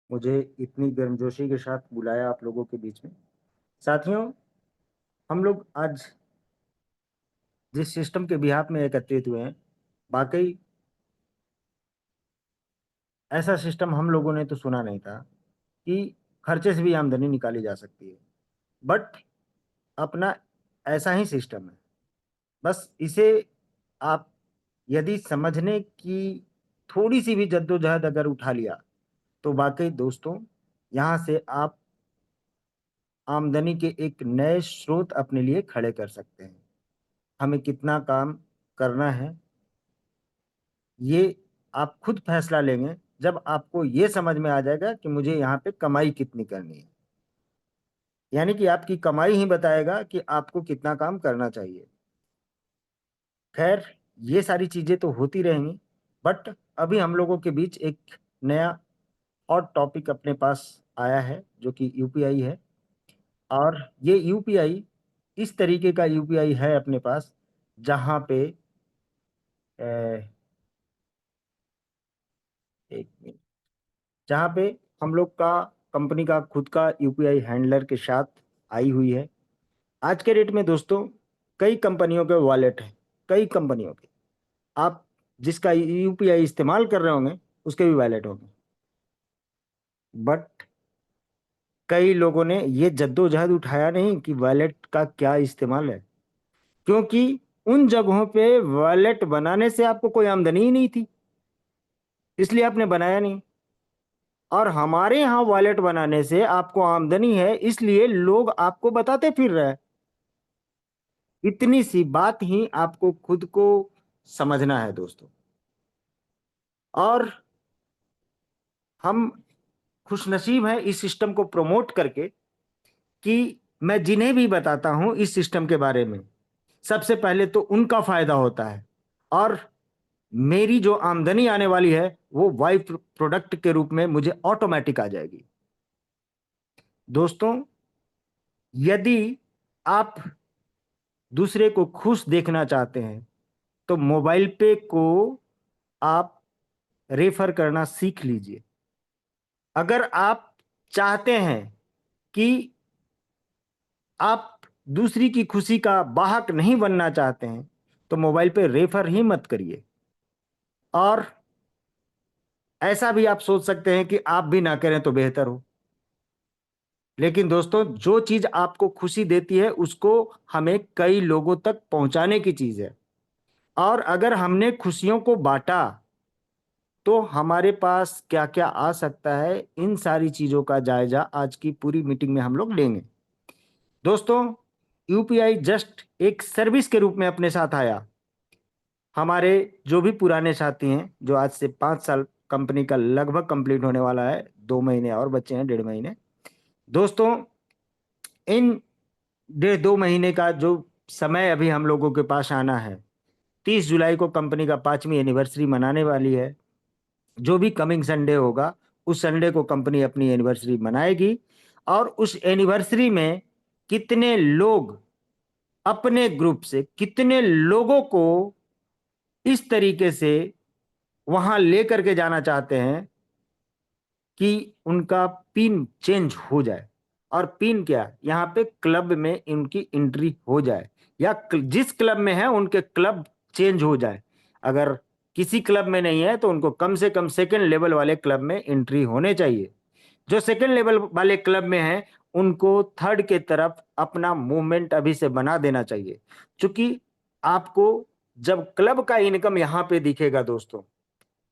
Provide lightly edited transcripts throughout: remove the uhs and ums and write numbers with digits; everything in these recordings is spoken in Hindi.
मुझे इतनी गर्मजोशी के साथ बुलाया आप लोगों के बीच में। साथियों, हम लोग आज जिस सिस्टम के बिहाफ में एकत्रित हुए हैं, वाकई ऐसा सिस्टम हम लोगों ने तो सुना नहीं था कि खर्चे से भी आमदनी निकाली जा सकती है। बट अपना ऐसा ही सिस्टम है। बस इसे आप यदि समझने की थोड़ी सी भी जद्दोजहद अगर उठा लिया, तो वाकई दोस्तों, यहाँ से आप आमदनी के एक नए स्रोत अपने लिए खड़े कर सकते हैं। हमें कितना काम करना है, ये आप खुद फैसला लेंगे जब आपको ये समझ में आ जाएगा कि मुझे यहाँ पे कमाई कितनी करनी है। यानी कि आपकी कमाई ही बताएगा कि आपको कितना काम करना चाहिए। खैर, ये सारी चीजें तो होती रहेंगी, बट अभी हम लोगों के बीच एक नया और टॉपिक अपने पास आया है जो कि यूपीआई है। और ये यूपीआई इस तरीके का यूपीआई है अपने पास, जहाँ पे अ, एक मिनट, जहाँ पे हम लोग का कंपनी का खुद का यूपीआई हैंडलर के साथ आई हुई है। आज के डेट में दोस्तों, कई कंपनियों के वॉलेट हैं, कई कंपनियों के। आप जिसका यूपीआई इस्तेमाल कर रहे होंगे उसके भी वॉलेट होंगे। बट कई लोगों ने ये जद्दोजहद उठाया नहीं कि वॉलेट का क्या इस्तेमाल है, क्योंकि उन जगहों पे वॉलेट बनाने से आपको कोई आमदनी ही नहीं थी, इसलिए आपने बनाया नहीं। और हमारे यहाँ वॉलेट बनाने से आपको आमदनी है, इसलिए लोग आपको बताते फिर रहे हैं। इतनी सी बात ही आपको खुद को समझना है दोस्तों। और हम खुशनसीब हैं इस सिस्टम को प्रमोट करके, कि मैं जिन्हें भी बताता हूं इस सिस्टम के बारे में, सबसे पहले तो उनका फायदा होता है। और मेरी जो आमदनी आने वाली है वो वाई प्रोडक्ट के रूप में मुझे ऑटोमेटिक आ जाएगी। दोस्तों, यदि आप दूसरे को खुश देखना चाहते हैं, तो मोबाइल पे को आप रेफर करना सीख लीजिए। अगर आप चाहते हैं कि आप दूसरी की खुशी का वाहक नहीं बनना चाहते हैं, तो मोबाइल पे रेफर ही मत करिए। और ऐसा भी आप सोच सकते हैं कि आप भी ना करें तो बेहतर हो। लेकिन दोस्तों, जो चीज आपको खुशी देती है उसको हमें कई लोगों तक पहुंचाने की चीज है। और अगर हमने खुशियों को बांटा, तो हमारे पास क्या क्या आ सकता है, इन सारी चीजों का जायजा आज की पूरी मीटिंग में हम लोग लेंगे। दोस्तों, यूपीआई जस्ट एक सर्विस के रूप में अपने साथ आया। हमारे जो भी पुराने साथी हैं, जो आज से 5 साल कंपनी का लगभग कंप्लीट होने वाला है, 2 महीने और बच्चे हैं, 1.5 महीने। दोस्तों, इन 1.5 2 महीने का जो समय अभी हम लोगों के पास आना है, 30 जुलाई को कंपनी का 5वीं एनिवर्सरी मनाने वाली है। जो भी कमिंग संडे होगा, उस संडे को कंपनी अपनी एनिवर्सरी मनाएगी। और उस एनिवर्सरी में कितने लोग अपने ग्रुप से, कितने लोगों को इस तरीके से वहां लेकर के जाना चाहते हैं कि उनका पिन चेंज हो जाए। और पिन क्या, यहाँ पे क्लब में इनकी एंट्री हो जाए, या जिस क्लब में है उनके क्लब चेंज हो जाए। अगर किसी क्लब में नहीं है तो उनको कम से कम सेकेंड लेवल वाले क्लब में एंट्री होने चाहिए। जो सेकेंड लेवल वाले क्लब में है, उनको थर्ड के तरफ अपना मूवमेंट अभी से बना देना चाहिए। क्योंकि आपको जब क्लब का इनकम यहाँ पे दिखेगा दोस्तों,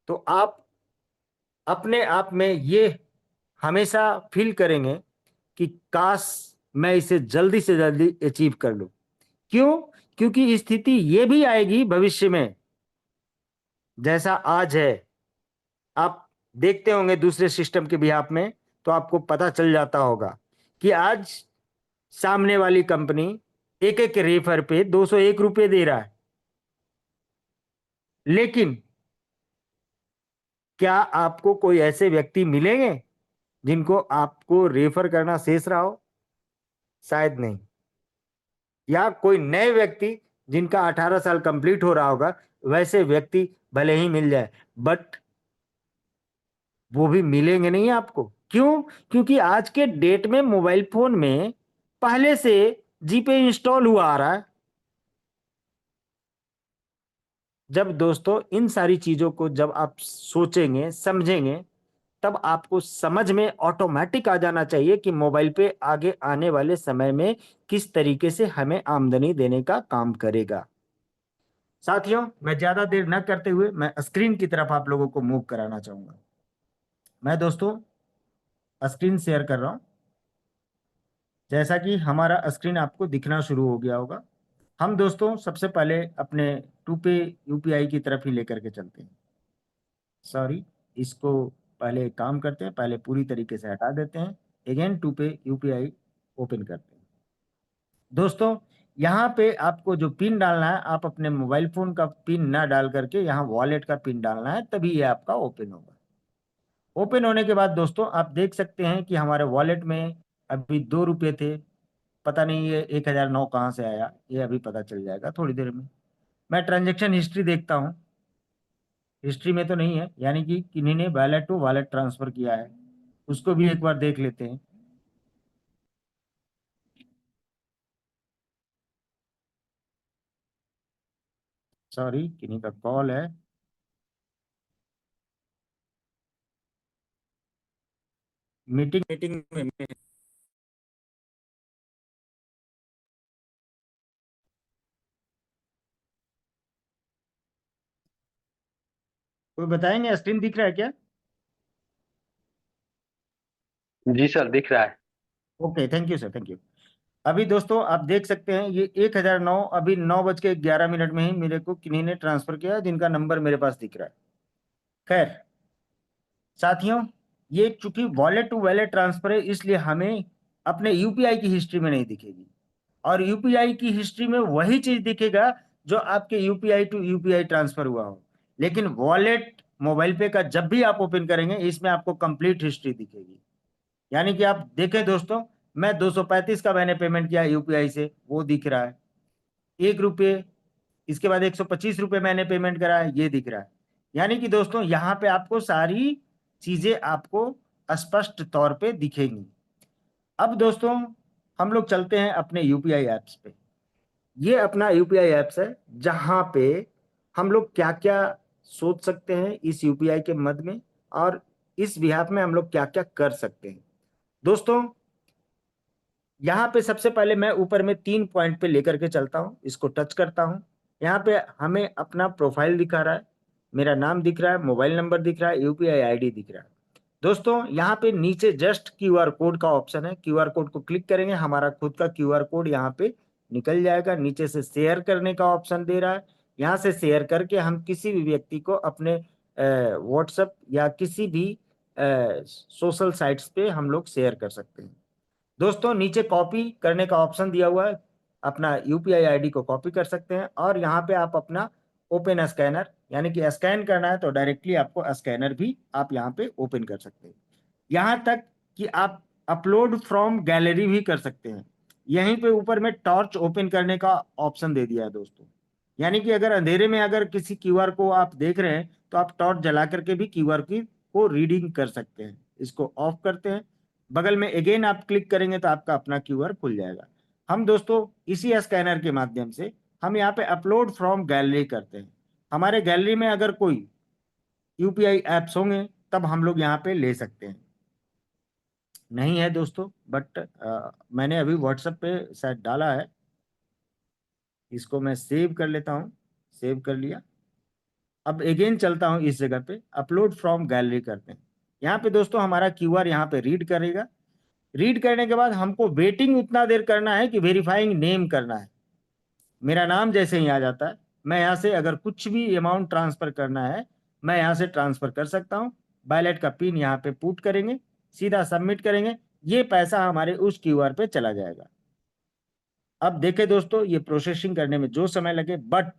तो आप अपने आप में ये हमेशा फील करेंगे कि काश मैं इसे जल्दी से जल्दी अचीव कर लूं। क्यों? क्योंकि स्थिति ये भी आएगी भविष्य में, जैसा आज है। आप देखते होंगे दूसरे सिस्टम के बिहाफ में, तो आपको पता चल जाता होगा कि आज सामने वाली कंपनी एक एक रेफर पे 201 रुपये दे रहा है। लेकिन क्या आपको कोई ऐसे व्यक्ति मिलेंगे जिनको आपको रेफर करना शेष रहा हो? शायद नहीं। या कोई नए व्यक्ति जिनका 18 साल कंप्लीट हो रहा होगा, वैसे व्यक्ति भले ही मिल जाए, बट वो भी मिलेंगे नहीं आपको। क्यों? क्योंकि आज के डेट में मोबाइल फोन में पहले से जीपे इंस्टॉल हुआ आ रहा है। जब दोस्तों इन सारी चीजों को जब आप सोचेंगे समझेंगे, तब आपको समझ में ऑटोमेटिक आ जाना चाहिए कि मोबाइल पे आगे आने वाले समय में किस तरीके से हमें आमदनी देने का काम करेगा। साथियों, मैं ज्यादा देर न करते हुए मैं स्क्रीन की तरफ आप लोगों को मूव कराना चाहूंगा। मैं दोस्तों स्क्रीन शेयर कर रहा हूं। जैसा कि हमारा स्क्रीन आपको दिखना शुरू हो गया होगा, हम दोस्तों सबसे पहले अपने टू पे यूपीआई की तरफ ही लेकर के चलते हैं। सॉरी, इसको पहले एक काम करते हैं, पहले पूरी तरीके से हटा देते हैं, अगेन टू पे यूपीआई ओपन करते हैं। दोस्तों, यहाँ पे आपको जो पिन डालना है, आप अपने मोबाइल फोन का पिन ना डाल करके यहाँ वॉलेट का पिन डालना है, तभी ये आपका ओपन होगा। ओपन होने के बाद दोस्तों आप देख सकते हैं कि हमारे वॉलेट में अभी 2 रुपये थे। पता नहीं ये 1009 कहाँ से आया, ये अभी पता चल जाएगा थोड़ी देर में। मैं ट्रांजैक्शन हिस्ट्री देखता हूँ, हिस्ट्री में तो नहीं है, यानी कि किन्हीं ने वॉलेट टू वॉलेट ट्रांसफर किया है, उसको भी एक बार देख लेते हैं। सॉरी, किन्हीं का कॉल है। मीटिंग मीटिंग में कोई बताएंगे, स्क्रीन दिख रहा है क्या? जी सर, दिख रहा है। Okay, thank you sir, thank you. अभी दोस्तों आप देख सकते हैं ये 1009 अभी 9:11 में ही मेरे को किन्हीं ने ट्रांसफर किया है, जिनका नंबर मेरे पास दिख रहा है। खैर साथियों, ये चूंकि वॉलेट टू वॉलेट ट्रांसफर है, इसलिए हमें अपने यूपीआई की हिस्ट्री में नहीं दिखेगी। और यूपीआई की हिस्ट्री में वही चीज दिखेगा जो आपके यूपीआई टू यूपीआई ट्रांसफर हुआ हो। लेकिन वॉलेट मोबाइल पे का जब भी आप ओपन करेंगे, इसमें आपको कंप्लीट हिस्ट्री दिखेगी। यानी कि आप देखें दोस्तों, मैं 235 का मैंने पेमेंट किया यूपीआई से, वो दिख रहा है। 1 रुपये, इसके बाद 125 रुपये मैंने पेमेंट करा है, ये दिख रहा है। यानी कि दोस्तों यहाँ पे आपको सारी चीजें आपको स्पष्ट तौर पे दिखेंगी। अब दोस्तों हम लोग चलते हैं अपने यूपीआई एप्स पे। ये अपना यूपीआई एप्स है, जहां पे हम लोग क्या क्या सोच सकते हैं इस यूपीआई के मद में, और इस बिहाफ में हम लोग क्या क्या कर सकते हैं। दोस्तों यहाँ पे सबसे पहले मैं ऊपर में 3 पॉइंट पे लेकर के चलता हूँ, इसको टच करता हूँ। यहाँ पे हमें अपना प्रोफाइल दिखा रहा है, मेरा नाम दिख रहा है, मोबाइल नंबर दिख रहा है, यूपीआई आईडी दिख रहा है। दोस्तों यहाँ पे नीचे जस्ट क्यूआर कोड का ऑप्शन है, क्यूआर कोड को क्लिक करेंगे, हमारा खुद का क्यूआर कोड यहाँ पे निकल जाएगा। नीचे से शेयर करने का ऑप्शन दे रहा है, यहाँ से शेयर करके हम किसी भी व्यक्ति को अपने व्हाट्सएप या किसी भी सोशल साइट्स पे हम लोग शेयर कर सकते हैं। दोस्तों नीचे कॉपी करने का ऑप्शन दिया हुआ है, अपना यूपीआई आईडी को कॉपी कर सकते हैं, और यहाँ पे आप अपना ओपन स्कैनर, यानी कि स्कैन करना है तो डायरेक्टली आपको स्कैनर भी आप यहाँ पे ओपन कर सकते हैं। यहाँ तक कि आप अपलोड फ्रॉम गैलरी भी कर सकते हैं। यहीं पे ऊपर में टॉर्च ओपन करने का ऑप्शन दे दिया है दोस्तों। यानी कि अगर अंधेरे में अगर किसी क्यूआर को आप देख रहे हैं, तो आप टॉर्च जला करके भी क्यूआर की को रीडिंग कर सकते हैं। इसको ऑफ करते हैं, बगल में अगेन आप क्लिक करेंगे तो आपका अपना क्यूआर खुल जाएगा। हम दोस्तों इसी स्कैनर के माध्यम से हम यहाँ पे अपलोड फ्रॉम गैलरी करते हैं। हमारे गैलरी में अगर कोई यूपीआई एप्स होंगे, तब हम लोग यहाँ पे ले सकते हैं। नहीं है दोस्तों, बट मैंने अभी व्हाट्सएप पे शायद डाला है, इसको मैं सेव कर लेता हूँ। सेव कर लिया। अब अगेन चलता हूँ इस जगह पे, अपलोड फ्रॉम गैलरी करते हैं। यहाँ पे दोस्तों हमारा क्यूआर यहाँ पे रीड करेगा। रीड करने के बाद हमको वेटिंग उतना देर करना है कि वेरीफाइंग नेम करना है। मेरा नाम जैसे ही आ जाता है, मैं यहाँ से अगर कुछ भी अमाउंट ट्रांसफर करना है, मैं यहाँ से ट्रांसफर कर सकता हूँ। वॉलेट का पिन यहाँ पे पुट करेंगे, सीधा सबमिट करेंगे, ये पैसा हमारे उस क्यूआर पे चला जाएगा। अब देखें दोस्तों, ये प्रोसेसिंग करने में जो समय लगे, बट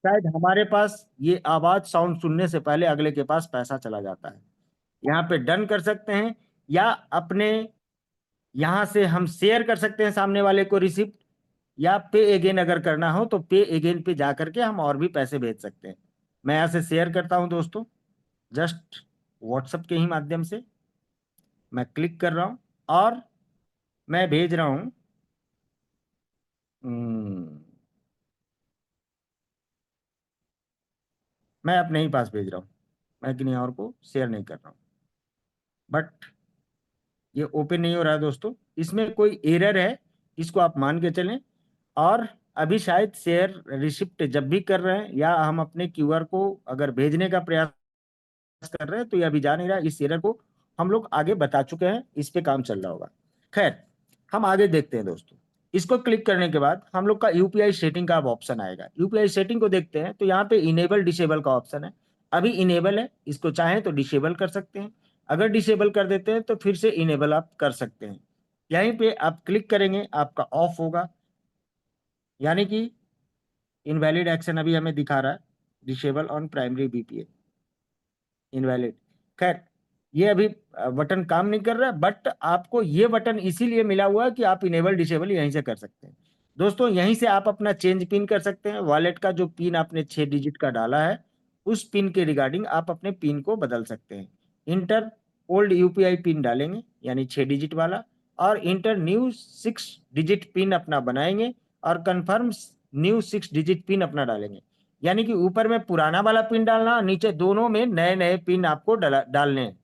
शायद हमारे पास ये आवाज साउंड सुनने से पहले अगले के पास पैसा चला जाता है। यहाँ पे डन कर सकते हैं, या अपने यहाँ से हम शेयर कर सकते हैं सामने वाले को रिसिप्ट, या पे अगेन अगर करना हो तो पे अगेन पे जा करके हम और भी पैसे भेज सकते हैं। मैं यहाँ से शेयर करता हूँ दोस्तों, जस्ट व्हाट्सएप के ही माध्यम से मैं क्लिक कर रहा हूं और मैं भेज रहा हूं। हम्म, मैं अपने ही पास भेज रहा हूं, मैं किसी और को शेयर नहीं कर रहा हूं। बट ये ओपन नहीं हो रहा है दोस्तों, इसमें कोई एरर है, इसको आप मान के चलें। और अभी शायद शेयर रिसिप्ट जब भी कर रहे हैं या हम अपने क्यूआर को अगर भेजने का प्रयास कर रहे हैं तो ये अभी जा नहीं रहा। इस एरर को हम लोग आगे बता चुके हैं, इस पे काम चल रहा होगा। खैर, हम आगे देखते हैं दोस्तों। इसको क्लिक करने के बाद हम लोग का यूपीआई सेटिंग का अब ऑप्शन आएगा। यूपीआई सेटिंग को देखते हैं तो यहाँ पे इनेबल डिसेबल का ऑप्शन है। अभी इनेबल है, इसको चाहें तो डिसेबल कर सकते हैं। अगर डिसेबल कर देते हैं तो फिर से इनेबल आप कर सकते हैं। यहीं पे आप क्लिक करेंगे, आपका ऑफ होगा, यानी कि इनवैलिड एक्शन अभी हमें दिखा रहा है, disable on primary BPA, invalid. खैर, ये अभी बटन काम नहीं कर रहा है, बट आपको ये बटन इसीलिए मिला हुआ है कि आप इनेबल डिसेबल यहीं से कर सकते हैं। दोस्तों, यहीं से आप अपना चेंज पिन कर सकते हैं। वॉलेट का जो पिन आपने 6 डिजिट का डाला है, उस पिन के रिगार्डिंग आप अपने पिन को बदल सकते हैं। इंटर ओल्ड यूपीआई पिन डालेंगे, यानी 6 डिजिट वाला, और इंटर न्यू 6 डिजिट पिन अपना बनाएंगे, और कंफर्म न्यू 6 डिजिट पिन अपना डालेंगे। यानी कि ऊपर में पुराना वाला पिन डालना, नीचे दोनों में नए नए पिन आपको डालने हैं।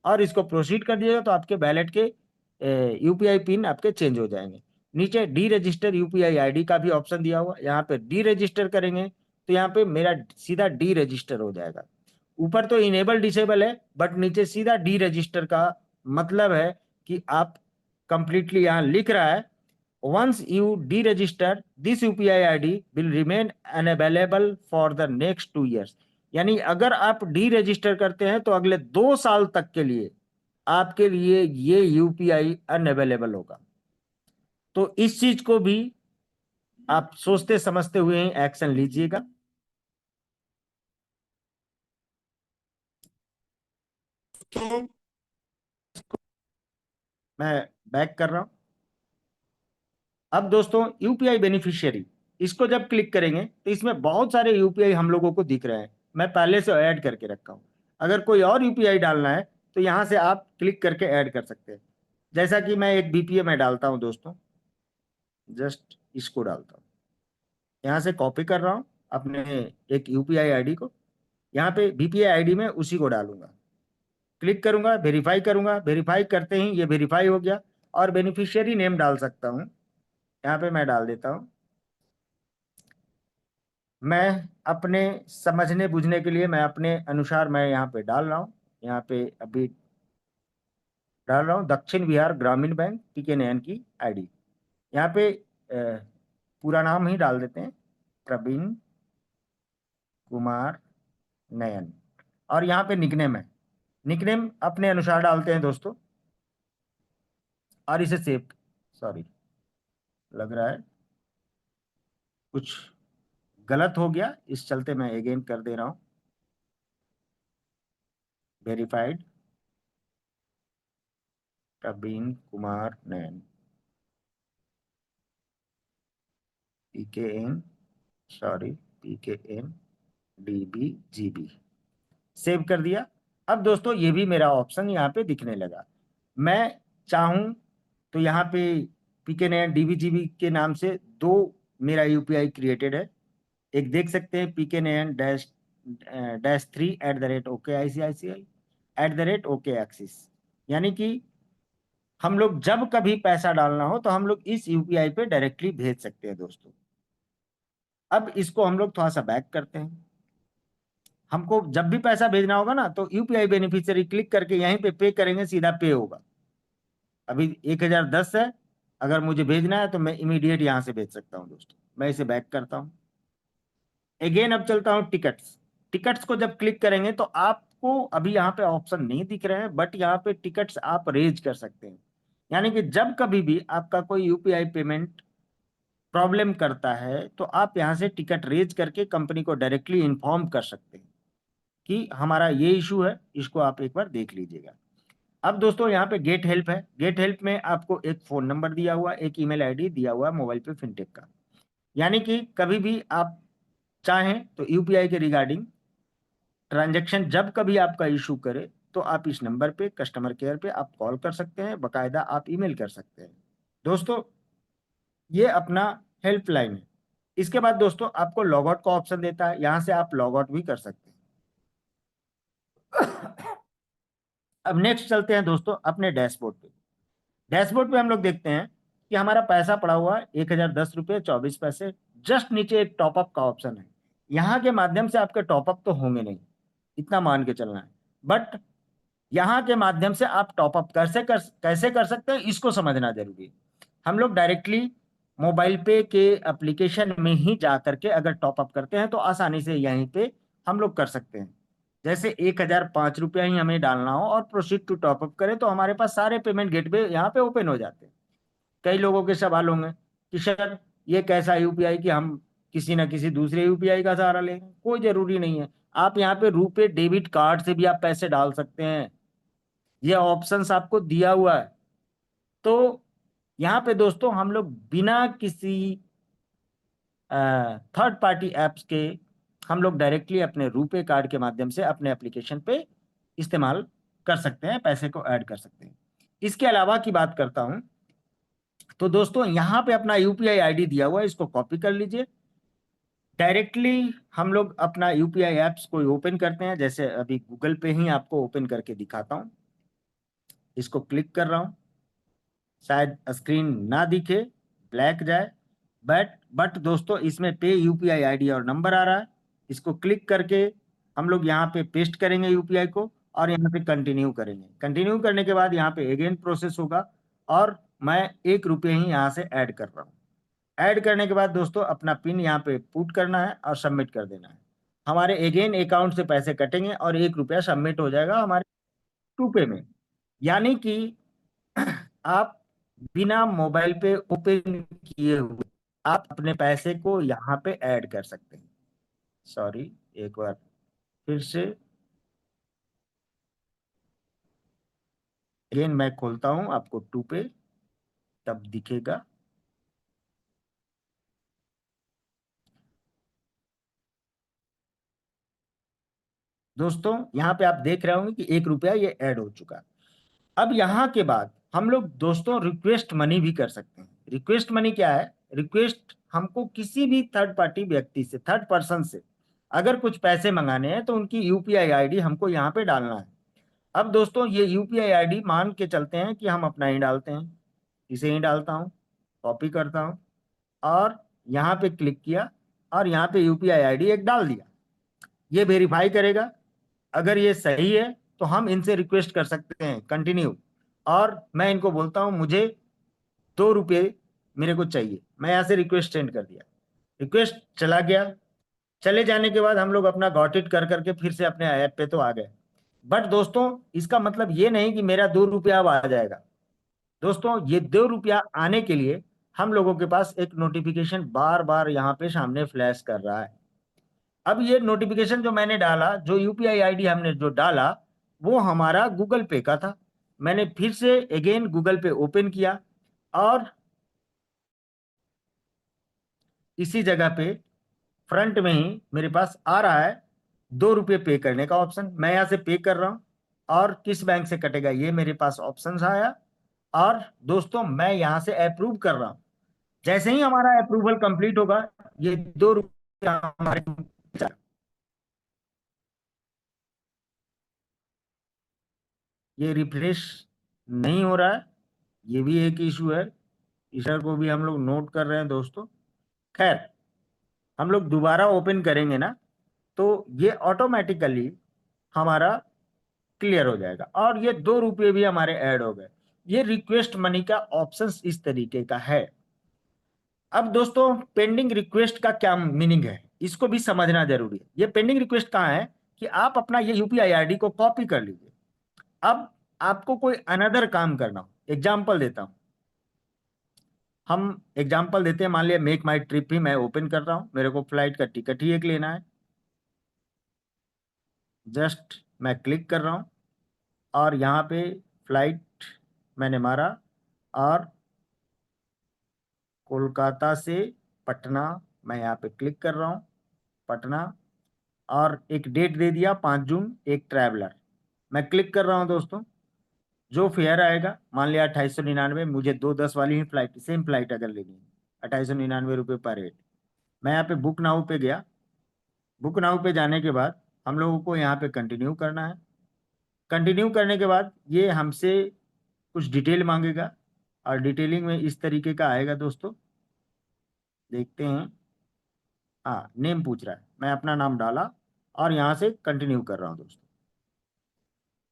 और इसको प्रोसीड कर दिएगा तो आपके वैलेट के यूपीआई पिन आपके चेंज हो जाएंगे। नीचे डी रजिस्टर यूपीआई आईडी का भी ऑप्शन दिया हुआ, यहाँ पे डी रजिस्टर करेंगे तो यहाँ पे मेरा सीधा डी रजिस्टर हो जाएगा। ऊपर तो इनेबल डिसेबल है, बट नीचे सीधा डी रजिस्टर का मतलब है कि आप कंप्लीटली यहाँ लिख रहा है, once you deregister this UPI ID will remain unavailable for the next 2 years। यानी अगर आप डी रजिस्टर करते हैं तो अगले 2 साल तक के लिए आपके लिए ये यूपीआई अनअवेलेबल होगा। तो इस चीज को भी आप सोचते समझते हुए एक्शन लीजिएगा। तो मैं बैक कर रहा हूं। अब दोस्तों, यूपीआई बेनिफिशियरी, इसको जब क्लिक करेंगे तो इसमें बहुत सारे यूपीआई हम लोगों को दिख रहे हैं। मैं पहले से ऐड करके रखा हूं। अगर कोई और यूपीआई डालना है तो यहां से आप क्लिक करके ऐड कर सकते हैं। जैसा कि मैं एक बीपीए में डालता हूं दोस्तों, जस्ट इसको डालता हूं, यहां से कॉपी कर रहा हूं अपने एक यूपीआई आईडी को, यहाँ पे बीपीए आईडी में उसी को डालूंगा। क्लिक करूंगा, वेरीफाई करूंगा, वेरीफाई करते ही ये वेरीफाई हो गया। और बेनिफिशियरी नेम डाल सकता हूं, यहाँ पे मैं डाल देता हूं। मैं अपने समझने बुझने के लिए मैं अपने अनुसार मैं यहाँ पे डाल रहा हूँ। यहाँ पे अभी डाल रहा हूँ दक्षिण बिहार ग्रामीण बैंक पीके नयन की आईडी। यहाँ पे पूरा नाम ही डाल देते हैं, प्रवीण कुमार नयन। और यहाँ पे निकनेम है, निकनेम अपने अनुसार डालते हैं दोस्तों। और इसे सेव, सॉरी, लग रहा है कुछ गलत हो गया, इस चलते मैं अगेन कर दे रहा हूँ। वेरीफाइड प्रवीण कुमार नयन, PKN, sorry, PKN DBGB, save कर दिया। अब दोस्तों, ये भी मेरा ऑप्शन यहाँ पे दिखने लगा। मैं चाहूँ तो यहाँ पे PKN DBGB के नाम से दो मेरा यूपीआई क्रिएटेड है। एक देख सकते हैं, PKN-3@OKICICI @OKAxis। यानी कि हम लोग जब कभी पैसा डालना हो तो हम लोग इस यूपीआई पे डायरेक्टली भेज सकते हैं दोस्तों। अब इसको हम लोग थोड़ा सा बैक करते हैं। हमको जब भी पैसा भेजना होगा ना तो यूपीआई बेनिफिशियरी क्लिक करके यहीं पे पे करेंगे, सीधा पे होगा। अभी 1010 है, अगर मुझे भेजना है तो मैं इमीडिएट यहाँ से भेज सकता हूँ दोस्तों। मैं इसे बैक करता हूँ। अगेन अब चलता हूँ टिकट्स। टिकट्स को जब क्लिक करेंगे तो आपको अभी यहाँ पे ऑप्शन नहीं दिख रहे हैं, बट यहाँ पे टिकट्स आप रेज कर सकते हैं। यानी कि जब कभी भी आपका कोई यूपीआई पेमेंट प्रॉब्लम करता है तो आप यहाँ से टिकट रेज करके कंपनी को डायरेक्टली इन्फॉर्म कर सकते हैं कि हमारा ये इशू है, इसको आप एक बार देख लीजिएगा। अब दोस्तों, यहाँ पे गेट हेल्प है। गेट हेल्प में आपको एक फोन नंबर दिया हुआ, एक ईमेल आईडी दिया हुआ है मोबाइल पे फिनटेक का। यानी कि कभी भी आप चाहें तो यूपीआई के रिगार्डिंग ट्रांजैक्शन जब कभी आपका इशू करे तो आप इस नंबर पे कस्टमर केयर पे आप कॉल कर सकते हैं, बकायदा आप ईमेल कर सकते हैं। दोस्तों, ये अपना हेल्पलाइन है। इसके बाद दोस्तों आपको लॉग आउट का ऑप्शन देता है, यहां से आप लॉग आउट भी कर सकते हैं। अब नेक्स्ट चलते हैं दोस्तों अपने डैशबोर्ड पे। डैशबोर्ड पे हम लोग देखते हैं कि हमारा पैसा पड़ा हुआ है 1010 रुपये 24 पैसे। जस्ट नीचे एक टॉपअप का ऑप्शन है। यहाँ के माध्यम से आपके टॉपअप तो होंगे नहीं, इतना मान के चलना है। बट यहाँ के माध्यम से आप टॉपअप कैसे कर सकते हैं, इसको समझना जरूरी है। हम लोग डायरेक्टली मोबाइल पे के एप्लीकेशन में ही जा करके अगर टॉपअप करते हैं तो आसानी से यहीं पे हम लोग कर सकते हैं। जैसे 1005 रुपया ही हमें डालना हो और प्रोसीड टू टॉपअप करें तो हमारे पास सारे पेमेंट गेटवे यहाँ पे ओपन हो जाते हैं। कई लोगों के सवाल होंगे कि सर ये कैसा यूपीआई कि हम किसी ना किसी दूसरे यूपीआई का सहारा लें। कोई जरूरी नहीं है, आप यहाँ पे रुपे डेबिट कार्ड से भी आप पैसे डाल सकते हैं। ये ऑप्शंस आपको दिया हुआ है। तो यहाँ पे दोस्तों हम लोग बिना किसी थर्ड पार्टी एप्स के हम लोग डायरेक्टली अपने रुपे कार्ड के माध्यम से अपने एप्लीकेशन पे इस्तेमाल कर सकते हैं, पैसे को ऐड कर सकते हैं। इसके अलावा की बात करता हूं तो दोस्तों यहाँ पे अपना यूपीआई आईडी दिया हुआ है, इसको कॉपी कर लीजिए। डायरेक्टली हम लोग अपना यूपीआई एप्स को ओपन करते हैं, जैसे अभी गूगल पे ही आपको ओपन करके दिखाता हूं। इसको क्लिक कर रहा हूं, शायद स्क्रीन ना दिखे, ब्लैक जाए। बट दोस्तों इसमें पे यूपीआई आईडी और नंबर आ रहा है। इसको क्लिक करके हम लोग यहाँ पे पेस्ट करेंगे यूपीआई को और यहाँ पे कंटिन्यू करेंगे। कंटिन्यू करने के बाद यहाँ पे अगेन प्रोसेस होगा और मैं 1 रुपये ही यहाँ से ऐड कर रहा हूँ। ऐड करने के बाद दोस्तों अपना पिन यहाँ पे पुट करना है और सबमिट कर देना है। हमारे अगेन अकाउंट से पैसे कटेंगे और 1 रुपया सबमिट हो जाएगा हमारे रुपए में। यानी कि आप बिना मोबाइल पे ओपन किए हुए आप अपने पैसे को यहाँ पे ऐड कर सकते हैं। सॉरी, एक बार फिर से अगेन मैं खोलता हूँ आपको टू पे, तब दिखेगा। दोस्तों यहाँ पे आप देख रहे होंगे कि 1 रुपया ये ऐड हो चुका। अब यहाँ के बाद हम लोग दोस्तों रिक्वेस्ट मनी भी कर सकते हैं। रिक्वेस्ट मनी क्या है? रिक्वेस्ट हमको किसी भी थर्ड पार्टी व्यक्ति से, थर्ड पर्सन से अगर कुछ पैसे मंगाने हैं तो उनकी यूपीआई आईडी हमको यहाँ पे डालना है। अब दोस्तों ये यूपीआई आईडी मान के चलते हैं कि हम अपना ही डालते हैं। इसे ही डालता हूँ, कॉपी करता हूँ और यहाँ पे क्लिक किया और यहाँ पे यूपीआई आईडी एक डाल दिया। ये वेरीफाई करेगा, अगर ये सही है तो हम इनसे रिक्वेस्ट कर सकते हैं कंटिन्यू। और मैं इनको बोलता हूं मुझे 2 रुपये मेरे को चाहिए, मैं यहाँ से रिक्वेस्ट सेंड कर दिया। रिक्वेस्ट चला गया। चले जाने के बाद हम लोग अपना गॉट इट कर करके फिर से अपने ऐप पे तो आ गए। बट दोस्तों इसका मतलब ये नहीं कि मेरा 2 रुपया अब आ जाएगा। दोस्तों ये 2 रुपया आने के लिए हम लोगों के पास एक नोटिफिकेशन बार बार यहाँ पे सामने फ्लैश कर रहा है। अब ये नोटिफिकेशन जो मैंने डाला, जो यूपीआई आईडी हमने जो डाला, वो हमारा गूगल पे का था। मैंने फिर से अगेन गूगल पे ओपन किया और इसी जगह पे फ्रंट में ही मेरे पास आ रहा है 2 रुपये पे करने का ऑप्शन। मैं यहाँ से पे कर रहा हूँ और किस बैंक से कटेगा ये मेरे पास ऑप्शन आया। और दोस्तों मैं यहाँ से अप्रूव कर रहा हूँ। जैसे ही हमारा अप्रूवल कंप्लीट होगा ये 2 रुपया हमारे ये रिफ्रेश नहीं हो रहा है, ये भी एक इशू है। इशू को भी हम लोग नोट कर रहे हैं दोस्तों। खैर, हम लोग दोबारा ओपन करेंगे ना तो ये ऑटोमेटिकली हमारा क्लियर हो जाएगा और ये 2 रुपये भी हमारे ऐड हो गए। ये रिक्वेस्ट मनी का ऑप्शन इस तरीके का है। अब दोस्तों पेंडिंग रिक्वेस्ट का क्या मीनिंग है, इसको भी समझना जरूरी है। ये पेंडिंग रिक्वेस्ट कहाँ है कि आप अपना ये यूपीआई आईडी को कॉपी कर लीजिए। अब आपको कोई अनदर काम करना हो, एग्जाम्पल देता हूं। हम एग्जाम्पल देते हैं, मान लिया मेक माई ट्रिप ही मैं ओपन कर रहा हूं, मेरे को फ्लाइट का टिकट ही एक लेना है। जस्ट मैं क्लिक कर रहा हूं और यहाँ पे फ्लाइट मैंने मारा और कोलकाता से पटना मैं यहाँ पे क्लिक कर रहा हूँ, पटना। और एक डेट दे दिया 5 जून, एक ट्रैवलर। मैं क्लिक कर रहा हूँ दोस्तों। जो फेयर आएगा, मान लिया 2899, मुझे 2:10 वाली ही फ्लाइट, सेम फ्लाइट अगर लेनी है, 2899 रुपये पर हेड। मैं यहाँ पे बुक नाउ पे गया। बुक नाउ पे जाने के बाद हम लोगों को यहाँ पे कंटिन्यू करना है। कंटिन्यू करने के बाद ये हमसे कुछ डिटेल मांगेगा, और डिटेलिंग में इस तरीके का आएगा दोस्तों। देखते हैं। हाँ, नेम पूछ रहा है, मैं अपना नाम डाला और यहाँ से कंटिन्यू कर रहा हूँ दोस्तों।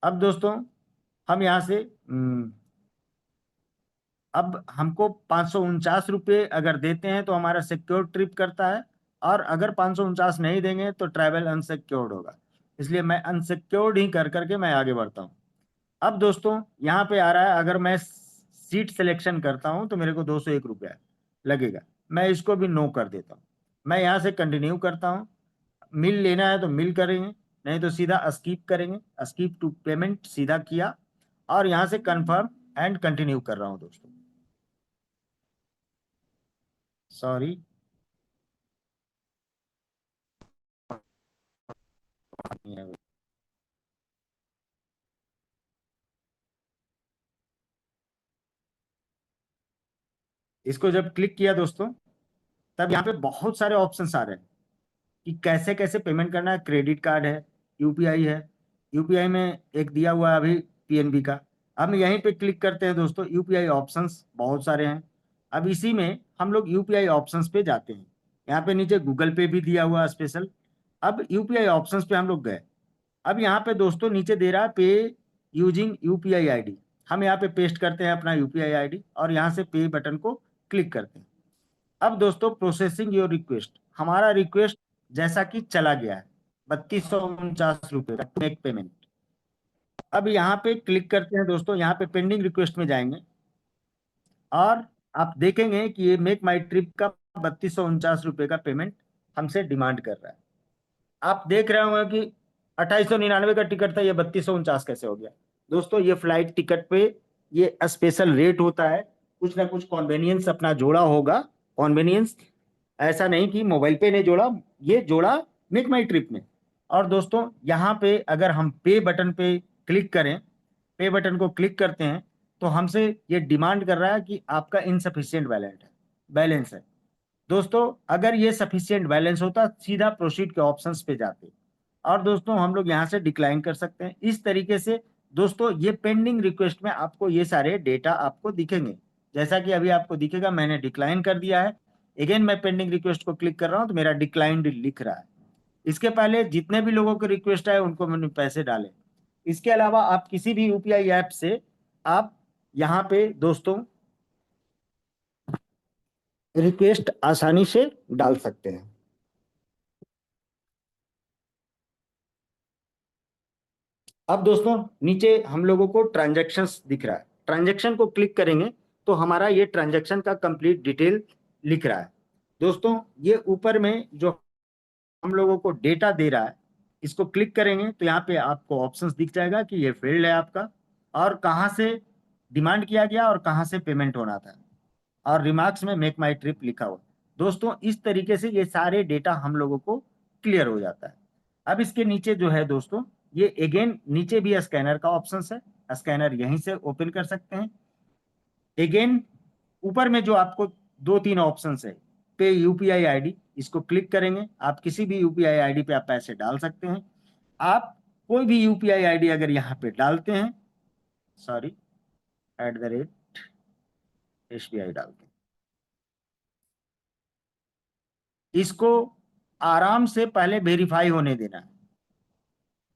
अब दोस्तों हम यहाँ से अब हमको 549 रुपये अगर देते हैं तो हमारा सिक्योर ट्रिप करता है, और अगर 549 नहीं देंगे तो ट्रैवल अनसिक्योर्ड होगा। इसलिए मैं अनसिक्योर्ड ही कर करके मैं आगे बढ़ता हूँ। अब दोस्तों यहाँ पे आ रहा है, अगर मैं सीट सिलेक्शन करता हूँ तो मेरे को 201 रुपया लगेगा। मैं इसको भी नो कर देता हूँ। मैं यहाँ से कंटिन्यू करता हूँ। मिल लेना है तो मिल करेंगे, नहीं तो सीधा स्कीप करेंगे। स्कीप टू पेमेंट सीधा किया, और यहाँ से कंफर्म एंड कंटिन्यू कर रहा हूँ दोस्तों। सॉरी। इसको जब क्लिक किया दोस्तों, तब यहाँ पे बहुत सारे ऑप्शंस आ रहे हैं कि कैसे कैसे पेमेंट करना है। क्रेडिट कार्ड है, यूपीआई है। यूपीआई में एक दिया हुआ है अभी पीएनबी का। हम यहीं पे क्लिक करते हैं दोस्तों। यूपीआई ऑप्शंस बहुत सारे हैं। अब इसी में हम लोग यूपीआई ऑप्शंस पे जाते हैं। यहाँ पे नीचे गूगल पे भी दिया हुआ है स्पेशल। अब यूपीआई ऑप्शंस पे हम लोग गए। अब यहाँ पे दोस्तों नीचे दे रहा है पे यूजिंग यूपीआई आईडी। हम यहाँ पे पेस्ट करते हैं अपना यूपीआई आईडी, और यहाँ से पे बटन को क्लिक करते हैं। अब दोस्तों प्रोसेसिंग योर रिक्वेस्ट, हमारा रिक्वेस्ट जैसा कि चला गया है 3249 रुपये का मेक पेमेंट। अब यहाँ पे क्लिक करते हैं दोस्तों। यहाँ पे पेंडिंग रिक्वेस्ट में जाएंगे, और आप देखेंगे कि ये मेक माई ट्रिप का 3249 रुपये का पेमेंट हमसे डिमांड कर रहा है। आप देख रहे होंगे कि 2899 का टिकट था, ये 3249 कैसे हो गया। दोस्तों ये फ्लाइट टिकट पे ये स्पेशल रेट होता है। कुछ ना कुछ कॉन्वेनियंस अपना जोड़ा होगा। कॉन्वेनियंस ऐसा नहीं कि मोबाइल पे ने जोड़ा, ये जोड़ा मेक माई ट्रिप में। और दोस्तों यहाँ पे अगर हम पे बटन पे क्लिक करें, पे बटन को क्लिक करते हैं, तो हमसे ये डिमांड कर रहा है कि आपका इनसफिशियंट बैलेंस है। दोस्तों अगर ये सफिशियंट बैलेंस होता, सीधा प्रोसीड के ऑप्शंस पे जाते, और दोस्तों हम लोग यहाँ से डिक्लाइन कर सकते हैं। इस तरीके से दोस्तों ये पेंडिंग रिक्वेस्ट में आपको ये सारे डेटा आपको दिखेंगे। जैसा कि अभी आपको दिखेगा, मैंने डिक्लाइन कर दिया है। अगेन मैं पेंडिंग रिक्वेस्ट को क्लिक कर रहा हूँ तो मेरा डिक्लाइंड लिख रहा है। इसके पहले जितने भी लोगों को रिक्वेस्ट आए उनको मैंने पैसे डाले। इसके अलावा आप किसी भी यूपीआई ऐप से आप यहाँ पे दोस्तों रिक्वेस्ट आसानी से डाल सकते हैं। अब दोस्तों नीचे हम लोगों को ट्रांजैक्शंस दिख रहा है। ट्रांजैक्शन को क्लिक करेंगे तो हमारा ये ट्रांजैक्शन का कंप्लीट डिटेल लिख रहा है। दोस्तों ये ऊपर में जो हम लोगों को डेटा दे रहा है, इसको क्लिक करेंगे तो यहाँ पे आपको ऑप्शंस दिख जाएगा कि ये फील्ड है आपका, और कहाँ से डिमांड किया गया और कहाँ से पेमेंट होना था, और रिमार्क्स में मेक माई ट्रिप लिखा हुआ। दोस्तों इस तरीके से ये सारे डेटा हम लोगों को क्लियर हो जाता है। अब इसके नीचे जो है दोस्तों, ये अगेन नीचे भी स्कैनर का ऑप्शन है। स्कैनर यहीं से ओपन कर सकते हैं। अगेन ऊपर में जो आपको दो तीन ऑप्शन है, पे यूपीआई आईडी, इसको क्लिक करेंगे। आप किसी भी यूपीआई आईडी पे आप पैसे डाल सकते हैं। आप कोई भी यूपीआई आईडी अगर यहाँ पे डालते हैं, सॉरी, @SBI डालते हैं, इसको आराम से पहले वेरीफाई होने देना है।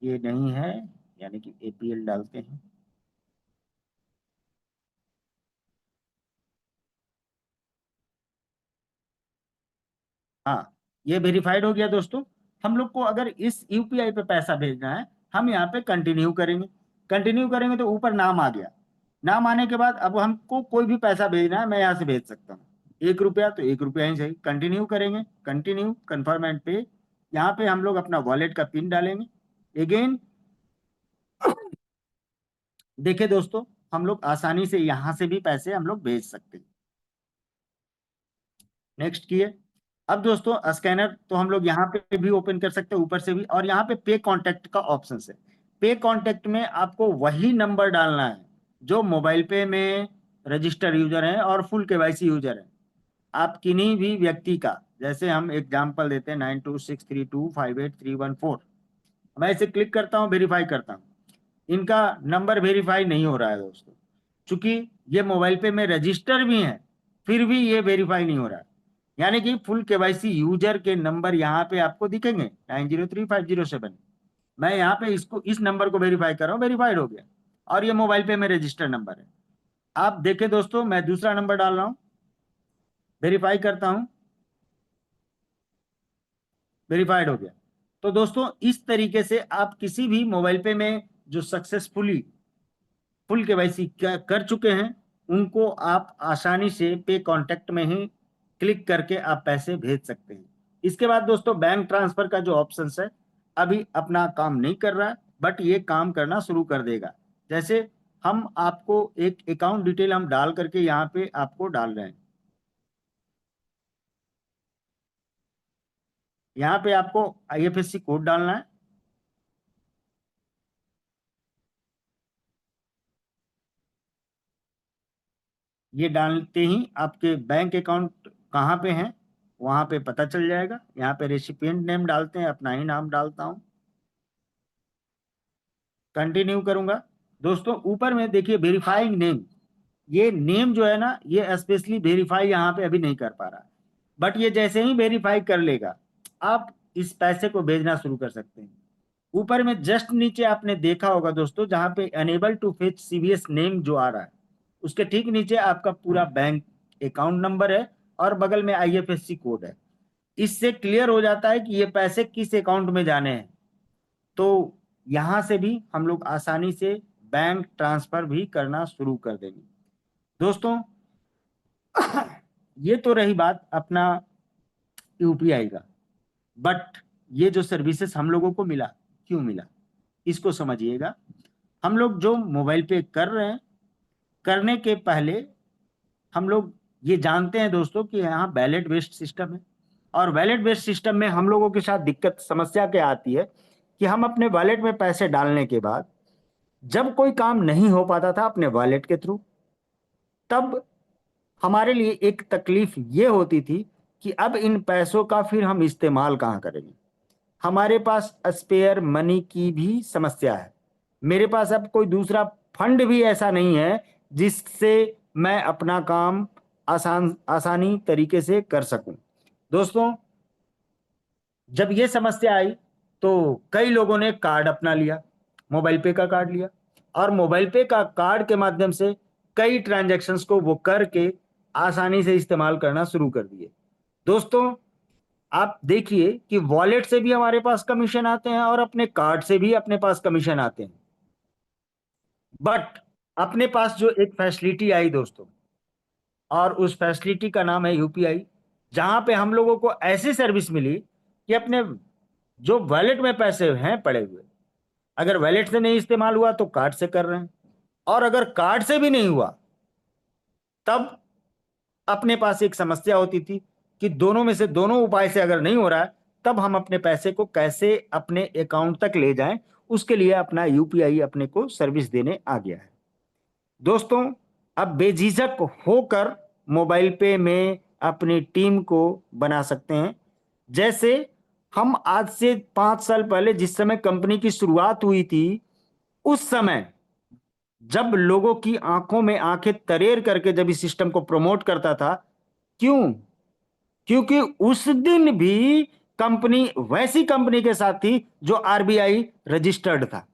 ये नहीं है, यानी कि एपीएल डालते हैं। हाँ, ये वेरीफाइड हो गया दोस्तों। हम लोग को अगर इस यूपीआई पे पैसा भेजना है, हम यहाँ पे कंटिन्यू करेंगे। कंटिन्यू करेंगे तो ऊपर नाम आ गया। नाम आने के बाद अब हमको कोई भी पैसा भेजना है, मैं यहाँ से भेज सकता हूँ। 1 रुपया तो 1 रुपया ही सही। कंटिन्यू करेंगे, कंटिन्यू कन्फर्म एंड पे। यहाँ पे हम लोग अपना वॉलेट का पिन डालेंगे। अगेन देखिए दोस्तों, हम लोग आसानी से यहाँ से भी पैसे हम लोग भेज सकते हैं। नेक्स्ट किए। अब दोस्तों स्कैनर तो हम लोग यहाँ पे भी ओपन कर सकते हैं, ऊपर से भी, और यहाँ पे पे कांटेक्ट का ऑप्शन है। पे कांटेक्ट में आपको वही नंबर डालना है जो मोबाइल पे में रजिस्टर यूजर हैं और फुल केवाईसी यूजर हैं। आप किन्हीं भी व्यक्ति का, जैसे हम एग्जांपल देते हैं 9263258314, मैं इसे क्लिक करता हूं, वेरीफाई करता हूं, इनका नंबर वेरीफाई नहीं हो रहा है दोस्तों। चूंकि ये मोबाइल पे में रजिस्टर भी हैं, फिर भी ये वेरीफाई नहीं हो रहा है। यानी कि फुल केवाईसी यूजर के नंबर यहाँ पे आपको दिखेंगे 903507। मैं यहाँ पे इसको, इस नंबर को वेरीफाई कर रहा हूँ, वेरीफाइड हो गया, और ये मोबाइल पे में रजिस्टर नंबर है। आप देखें दोस्तों, मैं दूसरा नंबर डाल रहा हूँ, वेरीफाई करता हूँ, वेरीफाइड हो गया। तो दोस्तों इस तरीके से आप किसी भी मोबाइल पे में जो सक्सेसफुली फुल केवाईसी कर चुके हैं, उनको आप आसानी से पे कांटेक्ट में ही क्लिक करके आप पैसे भेज सकते हैं। इसके बाद दोस्तों बैंक ट्रांसफर का जो ऑप्शन है, अभी अपना काम नहीं कर रहा है, बट ये काम करना शुरू कर देगा। जैसे हम आपको एक अकाउंट डिटेल हम डाल करके यहाँ पे आपको डाल रहे हैं। यहाँ पे आपको आईएफएससी कोड डालना है। ये डालते ही आपके बैंक अकाउंट कहाँ पे हैं वहां पे पता चल जाएगा। यहाँ पे रेसिपिएंट नेम डालते हैं, अपना ही नाम डालता हूँ, कंटिन्यू करूंगा। दोस्तों ऊपर में देखिए वेरीफाइंग नेम, ये नेम जो है ना, ये स्पेशली वेरीफाई यहाँ पे अभी नहीं कर पा रहा, बट ये जैसे ही वेरीफाई कर लेगा, आप इस पैसे को भेजना शुरू कर सकते हैं। ऊपर में जस्ट नीचे आपने देखा होगा दोस्तों, जहां पे unable to fetch CVS name जो आ रहा है, उसके ठीक नीचे आपका पूरा बैंक अकाउंट नंबर है और बगल में आईएफएससी कोड है। इससे क्लियर हो जाता है कि ये पैसे किस अकाउंट में जाने हैं। तो यहां से भी हम लोग आसानी से बैंक ट्रांसफर भी करना शुरू कर देंगे दोस्तों। ये तो रही बात अपना यूपीआई का, बट ये जो सर्विसेज हम लोगों को मिला, क्यों मिला, इसको समझिएगा। हम लोग जो मोबाइल पे कर रहे हैं, करने के पहले हम लोग ये जानते हैं दोस्तों कि यहाँ वैलेट बेस्ड सिस्टम है, और वैलेट बेस्ड सिस्टम में हम लोगों के साथ दिक्कत समस्या क्या आती है कि हम अपने वॉलेट में पैसे डालने के बाद जब कोई काम नहीं हो पाता था अपने वॉलेट के थ्रू, तब हमारे लिए एक तकलीफ ये होती थी कि अब इन पैसों का फिर हम इस्तेमाल कहाँ करेंगे। हमारे पास स्पेयर मनी की भी समस्या है। मेरे पास अब कोई दूसरा फंड भी ऐसा नहीं है जिससे मैं अपना काम आसानी तरीके से कर सकूं। दोस्तों जब ये समस्या आई तो कई लोगों ने कार्ड अपना लिया, मोबाइल पे का कार्ड लिया, और मोबाइल पे का कार्ड के माध्यम से कई ट्रांजैक्शंस को वो करके आसानी से इस्तेमाल करना शुरू कर दिए। दोस्तों आप देखिए कि वॉलेट से भी हमारे पास कमीशन आते हैं और अपने कार्ड से भी अपने पास कमीशन आते हैं, बट अपने पास जो एक फैसिलिटी आई दोस्तों, और उस फैसिलिटी का नाम है यूपीआई, जहां पे हम लोगों को ऐसी सर्विस मिली कि अपने जो वॉलेट में पैसे हैं पड़े हुए, अगर वॉलेट से नहीं इस्तेमाल हुआ तो कार्ड से कर रहे हैं, और अगर कार्ड से भी नहीं हुआ तब अपने पास एक समस्या होती थी कि दोनों में से दोनों उपाय से अगर नहीं हो रहा है, तब हम अपने पैसे को कैसे अपने अकाउंट तक ले जाएं। उसके लिए अपना यूपीआई अपने को सर्विस देने आ गया है दोस्तों। अब बेझिझक होकर मोबाइल पे में अपनी टीम को बना सकते हैं। जैसे हम आज से 5 साल पहले जिस समय कंपनी की शुरुआत हुई थी, उस समय जब लोगों की आंखों में आंखें तरेर करके जब इस सिस्टम को प्रमोट करता था, क्यों? क्योंकि उस दिन भी कंपनी वैसी कंपनी के साथ थी जो आरबीआई रजिस्टर्ड था।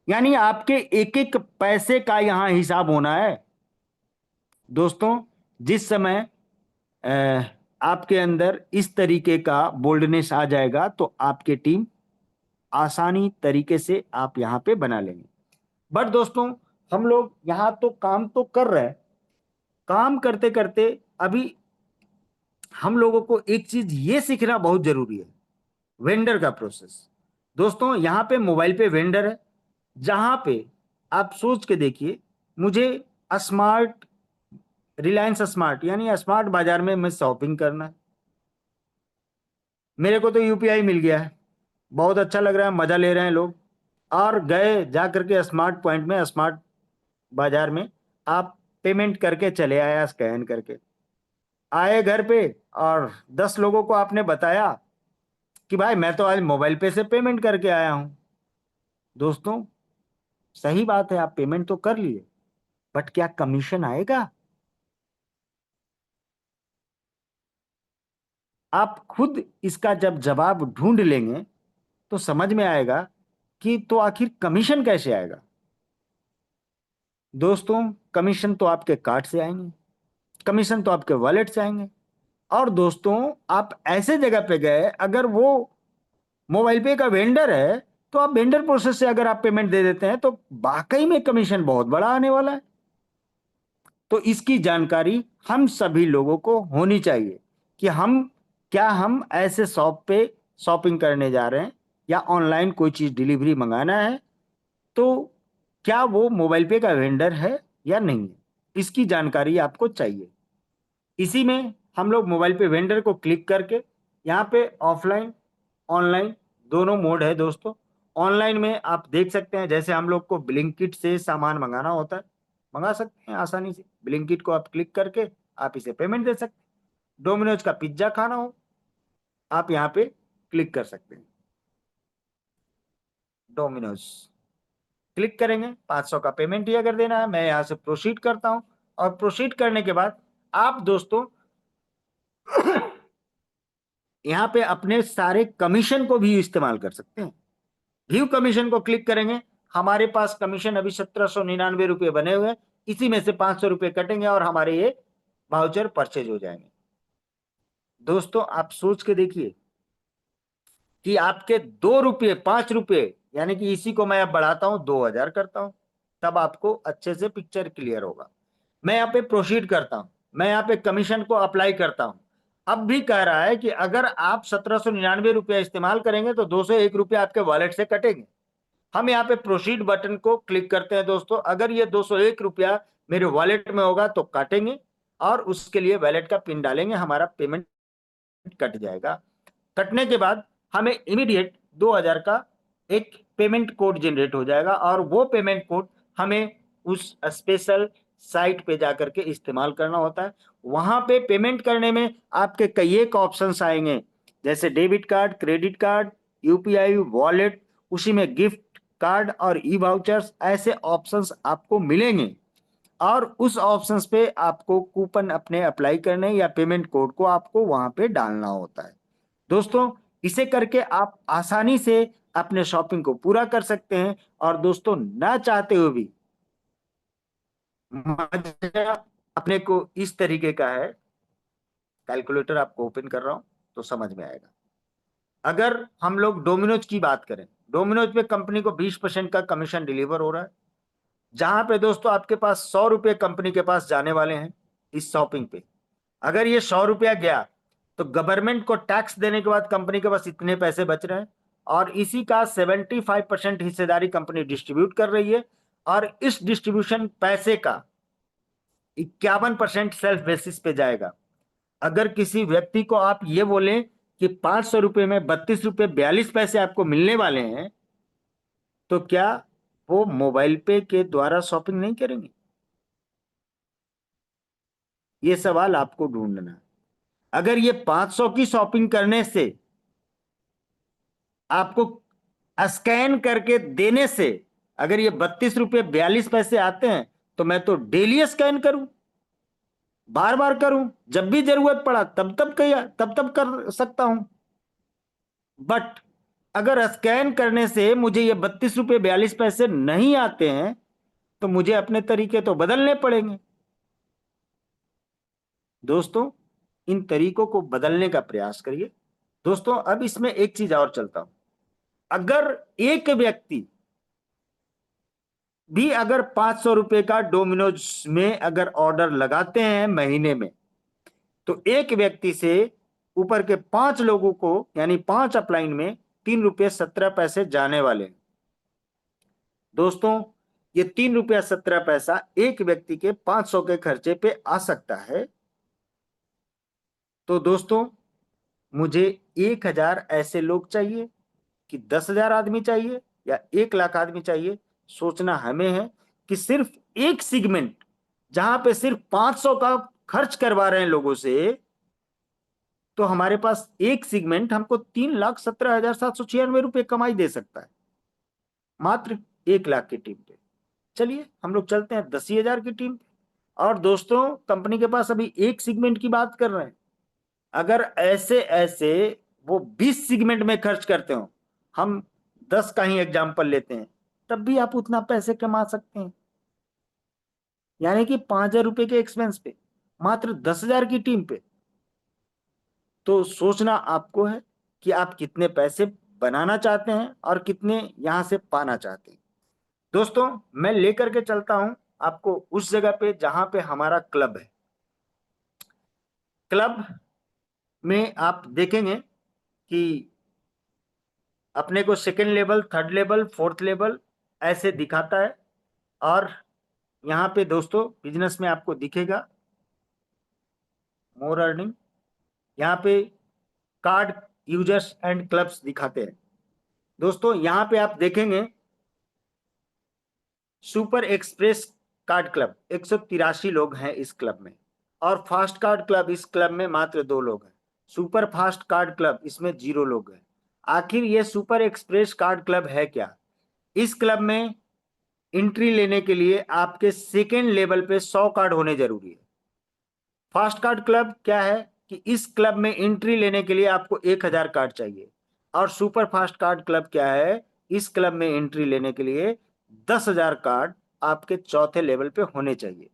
यानी आपके एक एक पैसे का यहां हिसाब होना है दोस्तों। जिस समय अ, आपके अंदर इस तरीके का बोल्डनेस आ जाएगा तो आपकी टीम आसानी तरीके से आप यहां पे बना लेंगे। बट दोस्तों हम लोग यहां तो काम तो कर रहे हैं, काम करते करते अभी हम लोगों को एक चीज ये सीखना बहुत जरूरी है, वेंडर का प्रोसेस। दोस्तों यहां पे मोबाइल पे वेंडर है, जहां पे आप सोच के देखिए, मुझे स्मार्ट रिलायंस स्मार्ट यानी स्मार्ट बाजार में मैं शॉपिंग करना है, मेरे को तो यूपीआई मिल गया है, बहुत अच्छा लग रहा है, मजा ले रहे हैं लोग। और गए जा करके स्मार्ट पॉइंट में, स्मार्ट बाजार में आप पेमेंट करके चले आया, स्कैन करके आए घर पे, और 10 लोगों को आपने बताया कि भाई मैं तो आज मोबाइल पे से पेमेंट करके आया हूं। दोस्तों, सही बात है, आप पेमेंट तो कर लिए, बट क्या कमीशन आएगा? आप खुद इसका जब जवाब ढूंढ लेंगे तो समझ में आएगा कि तो आखिर कमीशन कैसे आएगा। दोस्तों, कमीशन तो आपके कार्ड से आएंगे, कमीशन तो आपके वॉलेट से आएंगे। और दोस्तों, आप ऐसे जगह पे गए, अगर वो मोबाइल पे का वेंडर है, तो आप वेंडर प्रोसेस से अगर आप पेमेंट दे देते हैं तो वाकई में कमीशन बहुत बड़ा आने वाला है। तो इसकी जानकारी हम सभी लोगों को होनी चाहिए कि हम ऐसे शॉप पे शॉपिंग करने जा रहे हैं या ऑनलाइन कोई चीज डिलीवरी मंगाना है, तो क्या वो मोबाइल पे का वेंडर है या नहीं है, इसकी जानकारी आपको चाहिए। इसी में हम लोग मोबाइल पे वेंडर को क्लिक करके, यहाँ पे ऑफलाइन ऑनलाइन दोनों मोड है दोस्तों। ऑनलाइन में आप देख सकते हैं, जैसे हम लोग को ब्लिंकिट से सामान मंगाना होता है, मंगा सकते हैं आसानी से। ब्लिंकिट को आप क्लिक करके आप इसे पेमेंट दे सकते हैं। डोमिनोज का पिज्जा खाना हो, आप यहाँ पे क्लिक कर सकते हैं, डोमिनोज क्लिक करेंगे, 500 का पेमेंट ही अगर देना है, मैं यहाँ से प्रोसीड करता हूँ। और प्रोसीड करने के बाद आप दोस्तों यहाँ पे अपने सारे कमीशन को भी इस्तेमाल कर सकते हैं। व्यू कमीशन को क्लिक करेंगे, हमारे पास कमीशन अभी 1799 रुपये बने हुए हैं, इसी में से 500 रुपये कटेंगे और हमारे ये वाउचर परचेज हो जाएंगे। दोस्तों, आप सोच के देखिए कि आपके 2 रुपये 5 रुपये, यानी कि इसी को मैं अब बढ़ाता हूं, 2000 करता हूं, तब आपको अच्छे से पिक्चर क्लियर होगा। मैं यहाँ पे प्रोसीड करता हूं, मैं यहाँ पे कमीशन को अप्लाई करता हूं। अब भी कह रहा है कि अगर आप 1799 रुपया इस्तेमाल करेंगे तो 201 रुपया आपके वॉलेट से कटेंगे। हम यहाँ पे प्रोसीड बटन को क्लिक करते हैं दोस्तों। अगर ये 201 रुपया मेरे वॉलेट में होगा तो काटेंगे, और उसके लिए वॉलेट का पिन डालेंगे, हमारा पेमेंट कट जाएगा। कटने के बाद हमें इमीडिएट 2000 का एक पेमेंट कोड जनरेट हो जाएगा, और वो पेमेंट कोड हमें उस स्पेशल साइट पे जाकर के इस्तेमाल करना होता है। वहां पे पेमेंट करने में आपके कई एक ऑप्शंस आएंगे, जैसे debit card, credit card, UPI, wallet, उसी में गिफ्ट कार्ड और ई वाउचर्स, ऐसे ऑप्शंस आपको मिलेंगे। और उस ऑप्शंस पे आपको कूपन अपने अप्लाई करने या पेमेंट कोड को आपको वहां पे डालना होता है। दोस्तों, इसे करके आप आसानी से अपने शॉपिंग को पूरा कर सकते हैं। और दोस्तों, ना चाहते हुए भी मजा अपने को इस तरीके का है, कैलकुलेटर आपको ओपन कर रहा हूं तो समझ में आएगा। अगर हम लोग डोमिनोज की बात करें, डोमिनोज पे कंपनी को 20% का कमीशन डिलीवर हो रहा है, जहां पे दोस्तों आपके पास 100 रुपये कंपनी के पास जाने वाले हैं इस शॉपिंग पे। अगर ये 100 रुपया गया तो गवर्नमेंट को टैक्स देने के बाद कंपनी के पास इतने पैसे बच रहे हैं, और इसी का 75% हिस्सेदारी कंपनी डिस्ट्रीब्यूट कर रही है। और इस डिस्ट्रीब्यूशन पैसे का 51% सेल्फ बेसिस पे जाएगा। अगर किसी व्यक्ति को आप ये बोलें कि 500 रुपये में 32 रुपये 42 पैसे आपको मिलने वाले हैं, तो क्या वो मोबाइल पे के द्वारा शॉपिंग नहीं करेंगे? ये सवाल आपको ढूंढना है। अगर ये 500 की शॉपिंग करने से, आपको स्कैन करके देने से, अगर ये 32 रुपये 42 पैसे आते हैं, तो मैं तो डेली स्कैन करूं, बार बार करूं, जब भी जरूरत पड़ा तब तब कर सकता हूं। बट अगर स्कैन करने से मुझे ये 32 रुपये 42 पैसे नहीं आते हैं, तो मुझे अपने तरीके तो बदलने पड़ेंगे। दोस्तों, इन तरीकों को बदलने का प्रयास करिए। दोस्तों, अब इसमें एक चीज और चलता हूं। अगर एक व्यक्ति भी अगर 500 रुपये का डोमिनोज में अगर ऑर्डर लगाते हैं महीने में, तो एक व्यक्ति से ऊपर के 5 लोगों को, यानी 5 अपलाइन में 3 रुपये 17 पैसे जाने वाले हैं। दोस्तों, ये 3 रुपया 17 पैसा एक व्यक्ति के 500 के खर्चे पे आ सकता है। तो दोस्तों, मुझे 1000 ऐसे लोग चाहिए, कि 10,000 आदमी चाहिए, या 1 लाख आदमी चाहिए? सोचना हमें है कि सिर्फ एक सेगमेंट जहां पे सिर्फ 500 का खर्च करवा रहे हैं लोगों से, तो हमारे पास एक सेगमेंट हमको 3,17,796 रुपये कमाई दे सकता है, मात्र 1 लाख की टीम पे। चलिए हम लोग चलते हैं 10,000 की टीम पे। और दोस्तों, कंपनी के पास अभी एक सेगमेंट की बात कर रहे हैं। अगर ऐसे ऐसे वो 20 सेगमेंट में खर्च करते हो, हम 10 का ही एग्जाम्पल लेते हैं, तब भी आप उतना पैसे कमा सकते हैं। यानी कि 5,000 रुपए के एक्सपेंस पे मात्र 10,000 की टीम पे। तो सोचना आपको है कि आप कितने पैसे बनाना चाहते हैं और कितने यहां से पाना चाहते हैं। दोस्तों, मैं लेकर के चलता हूं आपको उस जगह पे जहां पे हमारा क्लब है। क्लब में आप देखेंगे कि अपने को second level, third level, fourth level ऐसे दिखाता है। और यहाँ पे दोस्तों बिजनेस में आपको दिखेगा मोर अर्निंग। यहाँ पे कार्ड यूजर्स एंड क्लब्स दिखाते हैं। दोस्तों यहाँ पे आप देखेंगे सुपर एक्सप्रेस कार्ड क्लब 183 लोग हैं इस क्लब में, और फास्ट कार्ड क्लब इस क्लब में मात्र 2 लोग हैं। सुपर फास्ट कार्ड क्लब इसमें 0 लोग हैं। आखिर ये सुपर एक्सप्रेस कार्ड क्लब है क्या? इस क्लब में एंट्री लेने के लिए आपके सेकेंड लेवल पे 100 कार्ड होने जरूरी है। फास्ट कार्ड क्लब क्या है कि इस क्लब में एंट्री लेने के लिए आपको 1,000 कार्ड चाहिए। और सुपर फास्ट कार्ड क्लब क्या है? इस क्लब में एंट्री लेने के लिए 10,000 कार्ड आपके चौथे लेवल पे होने चाहिए।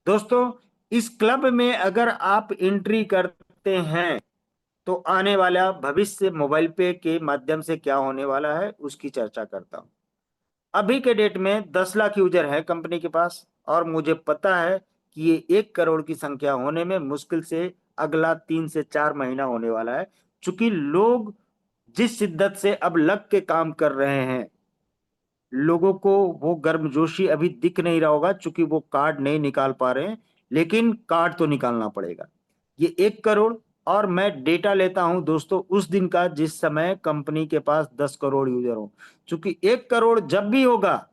दोस्तों, इस क्लब में अगर आप एंट्री करते हैं तो आने वाला भविष्य मोबाइल पे के माध्यम से क्या होने वाला है उसकी चर्चा करता हूं। अभी के डेट में 10 लाख यूजर है कंपनी के पास, और मुझे पता है कि ये 1 करोड़ की संख्या होने में मुश्किल से अगला 3 से 4 महीना होने वाला है। चूंकि लोग जिस शिद्दत से अब लग के काम कर रहे हैं, लोगों को वो गर्मजोशी अभी दिख नहीं रहा होगा, चूंकि वो कार्ड नहीं निकाल पा रहे हैं। लेकिन कार्ड तो निकालना पड़ेगा। ये 1 करोड़, और मैं डेटा लेता हूं दोस्तों उस दिन का जिस समय कंपनी के पास 10 करोड़ यूजर हो। चूंकि 1 करोड़ जब भी होगा,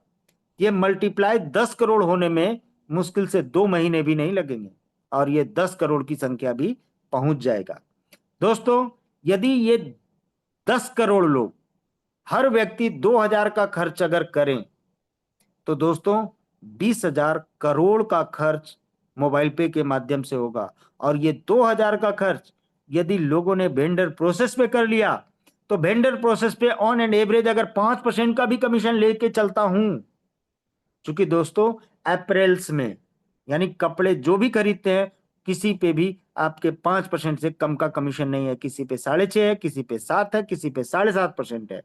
ये मल्टीप्लाई 10 करोड़ होने में मुश्किल से 2 महीने भी नहीं लगेंगे, और ये 10 करोड़ की संख्या भी पहुंच जाएगा। दोस्तों, यदि ये 10 करोड़ लोग हर व्यक्ति 2,000 का खर्च अगर करें, तो दोस्तों 20,000 करोड़ का खर्च मोबाइल पे के माध्यम से होगा। और ये 2,000 का खर्च यदि लोगों ने वेंडर प्रोसेस पे कर लिया, तो वेंडर प्रोसेस पे ऑन एंड एवरेज अगर 5% का भी कमीशन लेके चलता हूं, चूंकि दोस्तों अप्रैल्स में यानी कपड़े जो भी खरीदते हैं, किसी पे भी आपके 5% से कम का कमीशन नहीं है। किसी पे 6.5 है, किसी पे 7 है, किसी पे 7.5% है।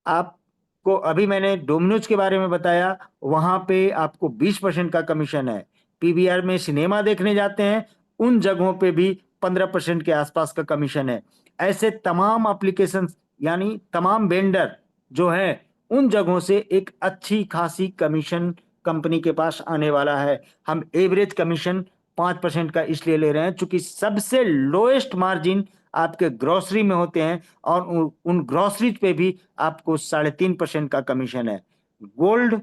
आपको अभी मैंने डोमिनोज के बारे में बताया, वहां पे आपको 20% का कमीशन है। पीवीआर में सिनेमा देखने जाते हैं, उन जगहों पे भी 15% के आसपास का कमीशन है। ऐसे तमाम एप्लीकेशन यानी तमाम वेंडर जो है, उन जगहों से एक अच्छी खासी कमीशन कंपनी के पास आने वाला है। हम एवरेज कमीशन 5% का इसलिए ले रहे हैं चूंकि सबसे लोएस्ट मार्जिन आपके ग्रोसरी में होते हैं, और उन ग्रोसरीज पे भी आपको 3.5% का कमीशन है। गोल्ड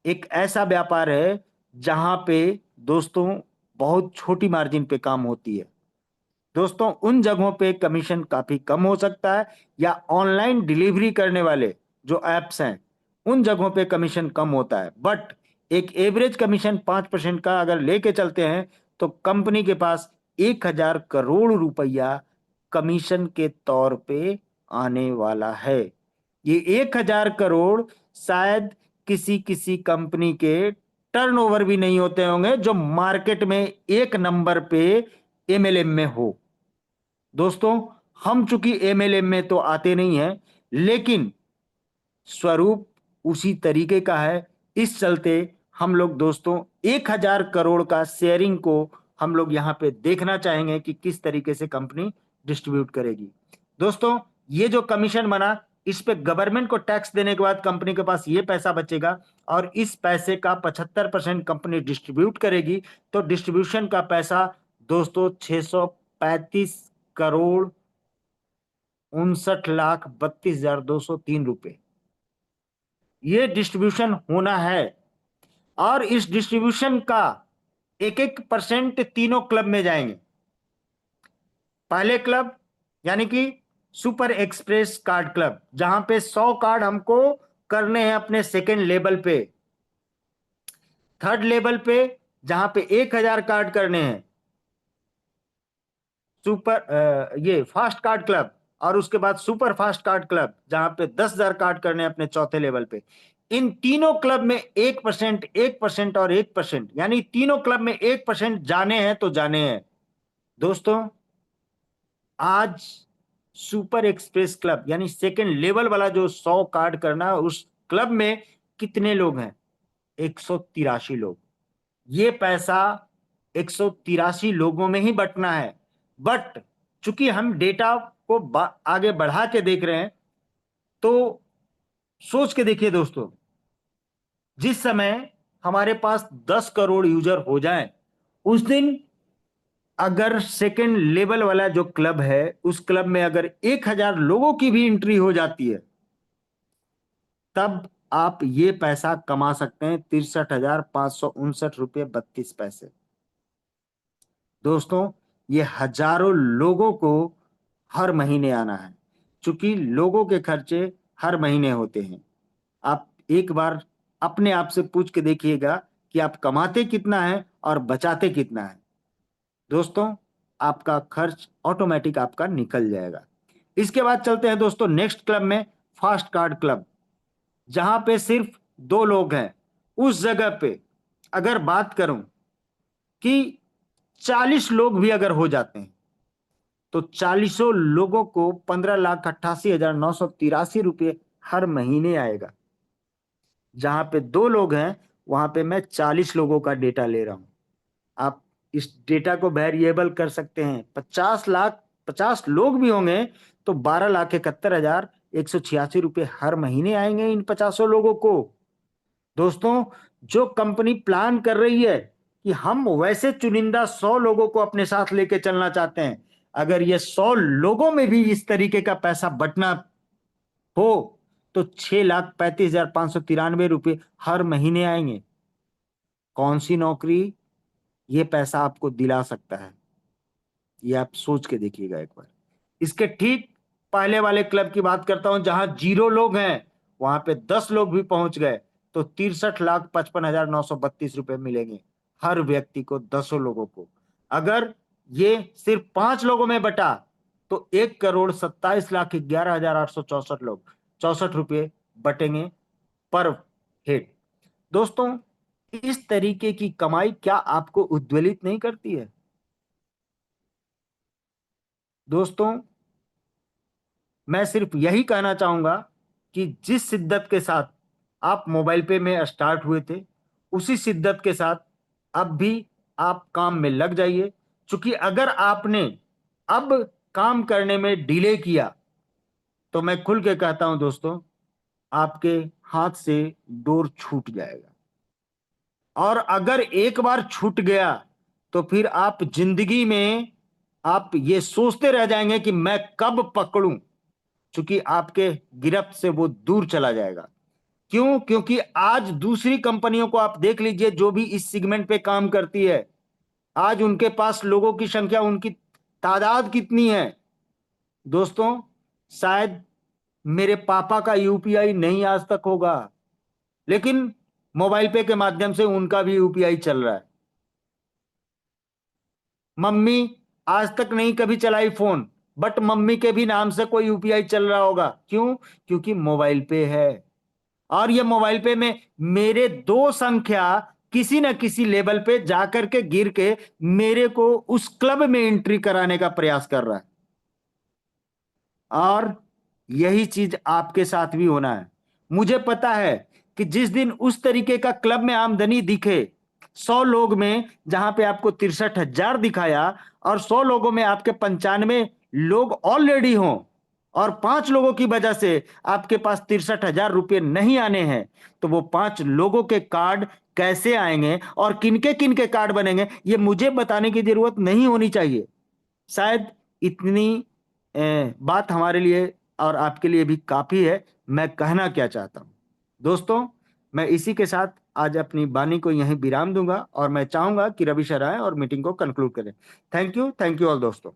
एक ऐसा व्यापार है जहां पे दोस्तों बहुत छोटी मार्जिन पे काम होती है। दोस्तों, उन जगहों पे कमीशन काफी कम हो सकता है, या ऑनलाइन डिलीवरी करने वाले जो एप्स हैं उन जगहों पे कमीशन कम होता है। बट एक एवरेज कमीशन 5% का अगर लेके चलते हैं, तो कंपनी के पास 1,000 करोड़ रुपया कमीशन के तौर पे आने वाला है। ये 1,000 करोड़ शायद किसी किसी कंपनी के टर्नओवर भी नहीं होते होंगे जो मार्केट में 1 नंबर पे एमएलएम में हो। दोस्तों, हम चूंकि एमएलएम में तो आते नहीं हैं, लेकिन स्वरूप उसी तरीके का है। इस चलते हम लोग दोस्तों 1,000 करोड़ का शेयरिंग को हम लोग यहाँ पे देखना चाहेंगे कि किस तरीके से कंपनी डिस्ट्रीब्यूट करेगी। दोस्तों, ये जो कमीशन बना, इस पे गवर्नमेंट को टैक्स देने के बाद कंपनी के पास ये पैसा बचेगा, और इस पैसे का 75% कंपनी डिस्ट्रीब्यूट करेगी। तो डिस्ट्रीब्यूशन का पैसा दोस्तों 635,59,32,303 रुपए। ये डिस्ट्रीब्यूशन होना है, और इस डिस्ट्रीब्यूशन का 1-1% तीनों क्लब में जाएंगे। पहले क्लब यानी कि सुपर एक्सप्रेस कार्ड क्लब, जहां पे 100 कार्ड हमको करने हैं अपने सेकेंड लेवल पे। थर्ड लेवल पे जहां पे 1000 कार्ड करने हैं, ये फास्ट कार्ड क्लब। और उसके बाद सुपर फास्ट कार्ड क्लब, जहां पे 10,000 कार्ड करने हैं अपने चौथे लेवल पे। इन तीनों क्लब में 1%, 1% और 1%, यानी तीनों क्लब में 1% जाने हैं तो जाने हैं। दोस्तों, आज सुपर एक्सप्रेस क्लब यानी सेकेंड लेवल वाला जो 100 कार्ड करना है, उस क्लब में कितने लोग हैं? 183 लोग। ये पैसा 183 लोगों में ही बंटना है। बट चूंकि हम डेटा को आगे बढ़ा के देख रहे हैं, तो सोच के देखिए दोस्तों, जिस समय हमारे पास 10 करोड़ यूजर हो जाएं, उस दिन अगर सेकेंड लेवल वाला जो क्लब है, उस क्लब में अगर 1000 लोगों की भी एंट्री हो जाती है, तब आप ये पैसा कमा सकते हैं, 63,559 रुपये 32 पैसे। दोस्तों, ये हजारों लोगों को हर महीने आना है। चूंकि लोगों के खर्चे हर महीने होते हैं। आप एक बार अपने आप से पूछ के देखिएगा कि आप कमाते कितना है और बचाते कितना है। दोस्तों, आपका खर्च ऑटोमेटिक आपका निकल जाएगा। इसके बाद चलते हैं दोस्तों नेक्स्ट क्लब में, फास्ट कार्ड क्लब, जहां पे सिर्फ 2 लोग हैं। उस जगह पे अगर बात करूं कि 40 लोग भी अगर हो जाते हैं, तो 40 लोगों को 15,88,983 हर महीने आएगा। जहां पे 2 लोग हैं, वहां पे मैं 40 लोगों का डेटा ले रहा हूं। आप इस डेटा को वेरिएबल कर सकते हैं। 50 लोग भी होंगे तो 12,71,186 रुपये हर महीने आएंगे इन 50 लोगों को। दोस्तों, जो कंपनी प्लान कर रही है कि हम वैसे चुनिंदा 100 लोगों को अपने साथ लेके चलना चाहते हैं, अगर ये 100 लोगों में भी इस तरीके का पैसा बंटना हो, तो 6,35,593 हर महीने आएंगे। कौन सी नौकरी ये पैसा आपको दिला सकता है? ये आप सोच के देखिएगा एक बार। इसके ठीक पहले वाले क्लब की बात करता हूं, जहां 0 लोग हैं, वहां पे 10 लोग भी पहुंच गए तो 63,55,932 रुपए मिलेंगे हर व्यक्ति को, 10 लोगों को। अगर ये सिर्फ 5 लोगों में बटा, तो 1,27,11,864 लोग, 64 रुपये बटेंगे पर हेड। दोस्तों, इस तरीके की कमाई क्या आपको उद्वेलित नहीं करती है? दोस्तों, मैं सिर्फ यही कहना चाहूंगा कि जिस शिद्दत के साथ आप मोबाइल पे में स्टार्ट हुए थे, उसी शिद्दत के साथ अब भी आप काम में लग जाइए। क्योंकि अगर आपने अब काम करने में डिले किया, तो मैं खुल के कहता हूं दोस्तों, आपके हाथ से डोर छूट जाएगा। और अगर एक बार छूट गया, तो फिर आप जिंदगी में आप ये सोचते रह जाएंगे कि मैं कब पकड़ूं। चूंकि आपके गिरफ्त से वो दूर चला जाएगा। क्यों? क्योंकि आज दूसरी कंपनियों को आप देख लीजिए, जो भी इस सेगमेंट पे काम करती है, आज उनके पास लोगों की संख्या, उनकी तादाद कितनी है? दोस्तों, शायद मेरे पापा का यूपीआई नहीं आज तक होगा, लेकिन मोबाइल पे के माध्यम से उनका भी यूपीआई चल रहा है। मम्मी आज तक नहीं कभी चलाई फोन, बट मम्मी के भी नाम से कोई यूपीआई चल रहा होगा। क्यों? क्योंकि मोबाइल पे है। और ये मोबाइल पे में मेरे 2 संख्या किसी न किसी लेवल पे जाकर के गिर के मेरे को उस क्लब में एंट्री कराने का प्रयास कर रहा है। और यही चीज आपके साथ भी होना है। मुझे पता है कि जिस दिन उस तरीके का क्लब में आमदनी दिखे, 100 लोग में जहां पे आपको 63,000 दिखाया, और 100 लोगों में आपके 95 लोग ऑलरेडी हों, और 5 लोगों की वजह से आपके पास 63,000 रुपये नहीं आने हैं, तो वो 5 लोगों के कार्ड कैसे आएंगे और किनके किनके कार्ड बनेंगे, ये मुझे बताने की जरूरत नहीं होनी चाहिए। शायद इतनी बात हमारे लिए और आपके लिए भी काफी है। मैं कहना क्या चाहता हूं, दोस्तों, मैं इसी के साथ आज अपनी वाणी को यहीं विराम दूंगा और मैं चाहूंगा कि रवि सर आए और मीटिंग को कंक्लूड करें। थैंक यू ऑल दोस्तों।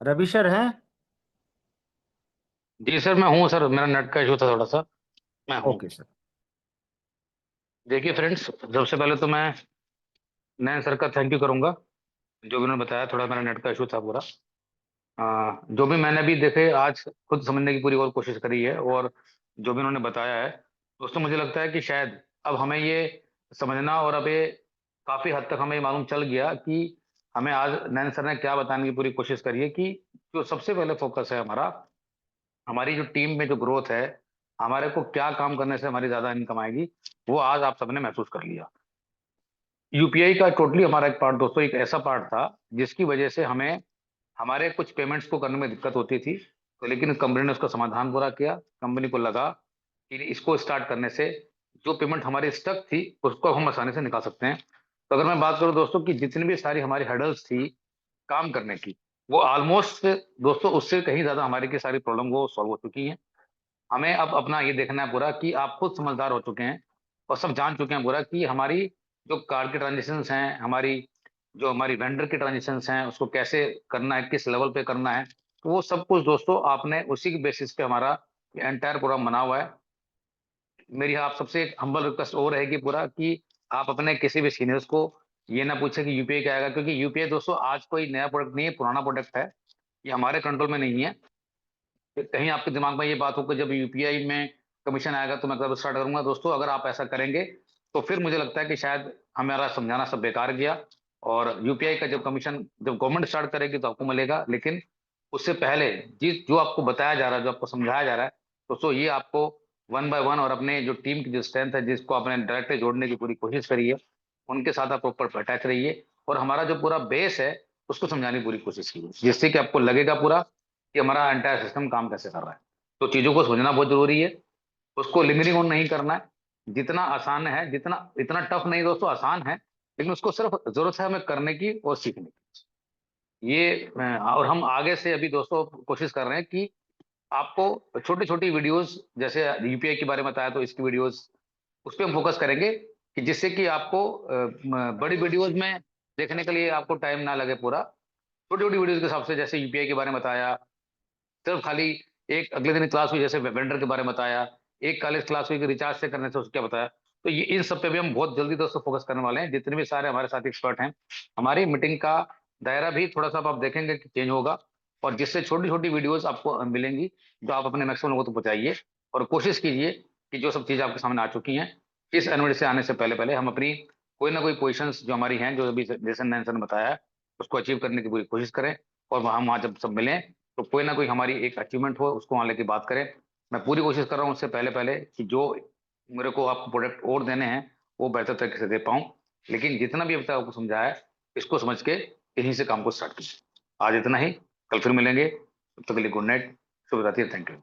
रवि सर हैं? जी सर, मैं हूँ सर। मेरा नेट का इशू था थोड़ा सा। मैं हूँ। Okay sir. देखिए फ्रेंड्स, सबसे पहले तो मैं नयन सर का थैंक यू करूंगा। जो भी उन्होंने बताया, थोड़ा मेरा नेट का इशू था पूरा। जो भी मैंने भी देखे आज खुद समझने की पूरी और कोशिश करी है, और जो भी उन्होंने बताया है दोस्तों, मुझे लगता है कि शायद अब हमें ये समझना, और अब ये काफी हद तक हमें ये मालूम चल गया कि हमें आज नयन सर ने क्या बताने की पूरी कोशिश करी है कि जो सबसे पहले फोकस है हमारा, हमारी जो टीम में जो ग्रोथ है, हमारे को क्या काम करने से हमारी ज्यादा इनकम आएगी, वो आज आप सबने महसूस कर लिया। यूपीआई का टोटली हमारा एक पार्ट दोस्तों, एक ऐसा पार्ट था जिसकी वजह से हमें हमारे कुछ पेमेंट्स को करने में दिक्कत होती थी। तो लेकिन कंपनी ने उसका समाधान पूरा किया। कंपनी को लगा कि इसको स्टार्ट करने से जो पेमेंट हमारी स्टक थी उसको हम आसानी से निकाल सकते हैं। तो अगर मैं बात करूं दोस्तों कि जितनी भी सारी हमारी हर्डल्स थी काम करने की, वो ऑलमोस्ट दोस्तों उससे कहीं ज्यादा हमारी की सारी प्रॉब्लम वो सॉल्व हो चुकी हैं। हमें अब अपना ये देखना है पूरा कि आप खुद समझदार हो चुके हैं और सब जान चुके हैं पूरा कि हमारी जो कार्ड के ट्रांजेक्शन हैं, हमारी जो हमारी वेंडर के ट्रांजेक्शन हैं, उसको कैसे करना है, किस लेवल पे करना है। तो वो सब कुछ दोस्तों आपने उसी के बेसिस पे हमारा एंटायर प्रोग्राम बना हुआ है। मेरी आप सबसे एक हम्बल रिक्वेस्ट और रहेगी पूरा कि आप अपने किसी भी सीनियर्स को ये ना पूछे कि यूपीआई क्या आएगा, क्योंकि यूपीआई दोस्तों आज कोई नया प्रोडक्ट नहीं है, पुराना प्रोडक्ट है। ये हमारे कंट्रोल में नहीं है। कहीं आपके दिमाग में ये बात हो कि जब यूपीआई में कमीशन आएगा तो मैं कब स्टार्ट करूंगा, दोस्तों अगर आप ऐसा करेंगे तो फिर मुझे लगता है कि शायद हमारा समझाना सब बेकार गया। और यूपीआई का जब कमीशन जब गवर्नमेंट स्टार्ट करेगी तो आपको मिलेगा, लेकिन उससे पहले जिस जो आपको बताया जा रहा है, जो आपको समझाया जा रहा है, दोस्तों ये आपको वन बाय वन और अपने जो टीम की जो स्ट्रेंथ है, जिसको आपने डायरेक्टली जोड़ने की पूरी कोशिश करी है, उनके साथ आप प्रॉपर अटैच रहिए और हमारा जो पूरा बेस है उसको समझाने की पूरी कोशिश कीजिए, जिससे कि आपको लगेगा पूरा कि हमारा एंटायर सिस्टम काम कैसे कर रहा है। तो चीजों को समझना बहुत जरूरी है। उसको लिमिटिंग ऑन नहीं करना है। जितना आसान है, जितना इतना टफ नहीं दोस्तों, आसान है, लेकिन उसको सिर्फ जरूरत है हमें करने की और सीखने की। ये और हम आगे से अभी दोस्तों कोशिश कर रहे हैं कि आपको छोटी छोटी वीडियोस, जैसे यूपीआई के बारे में बताया तो इसकी वीडियोस, उस पर हम फोकस करेंगे कि जिससे कि आपको बड़ी वीडियोस में देखने के लिए आपको टाइम ना लगे पूरा। छोटी छोटी वीडियोस के हिसाब से, जैसे यूपीआई के बारे में बताया, सिर्फ खाली एक अगले दिन क्लास हुई जैसे वेंडर के बारे में बताया, एक कॉलेज क्लास हुई कि रिचार्ज से करने से उसको क्या बताया। तो ये इन सब पे भी हम बहुत जल्दी दोस्तों फोकस करने वाले हैं। जितने भी सारे हमारे साथ एक्सपर्ट हैं, हमारी मीटिंग का दायरा भी थोड़ा सा अब आप देखेंगे कि चेंज होगा, और जिससे छोटी छोटी वीडियोस आपको मिलेंगी जो आप अपने मैक्सिमम लोगों तक पहुंचाइए। और कोशिश कीजिए कि जो सब चीज़ आपके सामने आ चुकी हैं, इस एनुअल से आने से पहले पहले हम अपनी कोई ना कोई पोजिशंस जो हमारी हैं, जो अभी जैसे नैन्सन ने बताया है, उसको अचीव करने की पूरी कोशिश करें। और वहाँ जब सब मिलें तो कोई ना कोई हमारी एक अचीवमेंट हो, उसको वहां लेके बात करें। मैं पूरी कोशिश कर रहा हूँ उससे पहले पहले कि जो मेरे को आपको प्रोडक्ट और देने हैं वो बेहतर तरीके से दे पाऊँ। लेकिन जितना भी अब तक आपको समझाया है, इसको समझ के यहीं से काम को स्टार्ट कीजिए। आज इतना ही, कल फिर मिलेंगे। तब तक के लिए गुड नाइट, शुभ रात्रि, थैंक यू।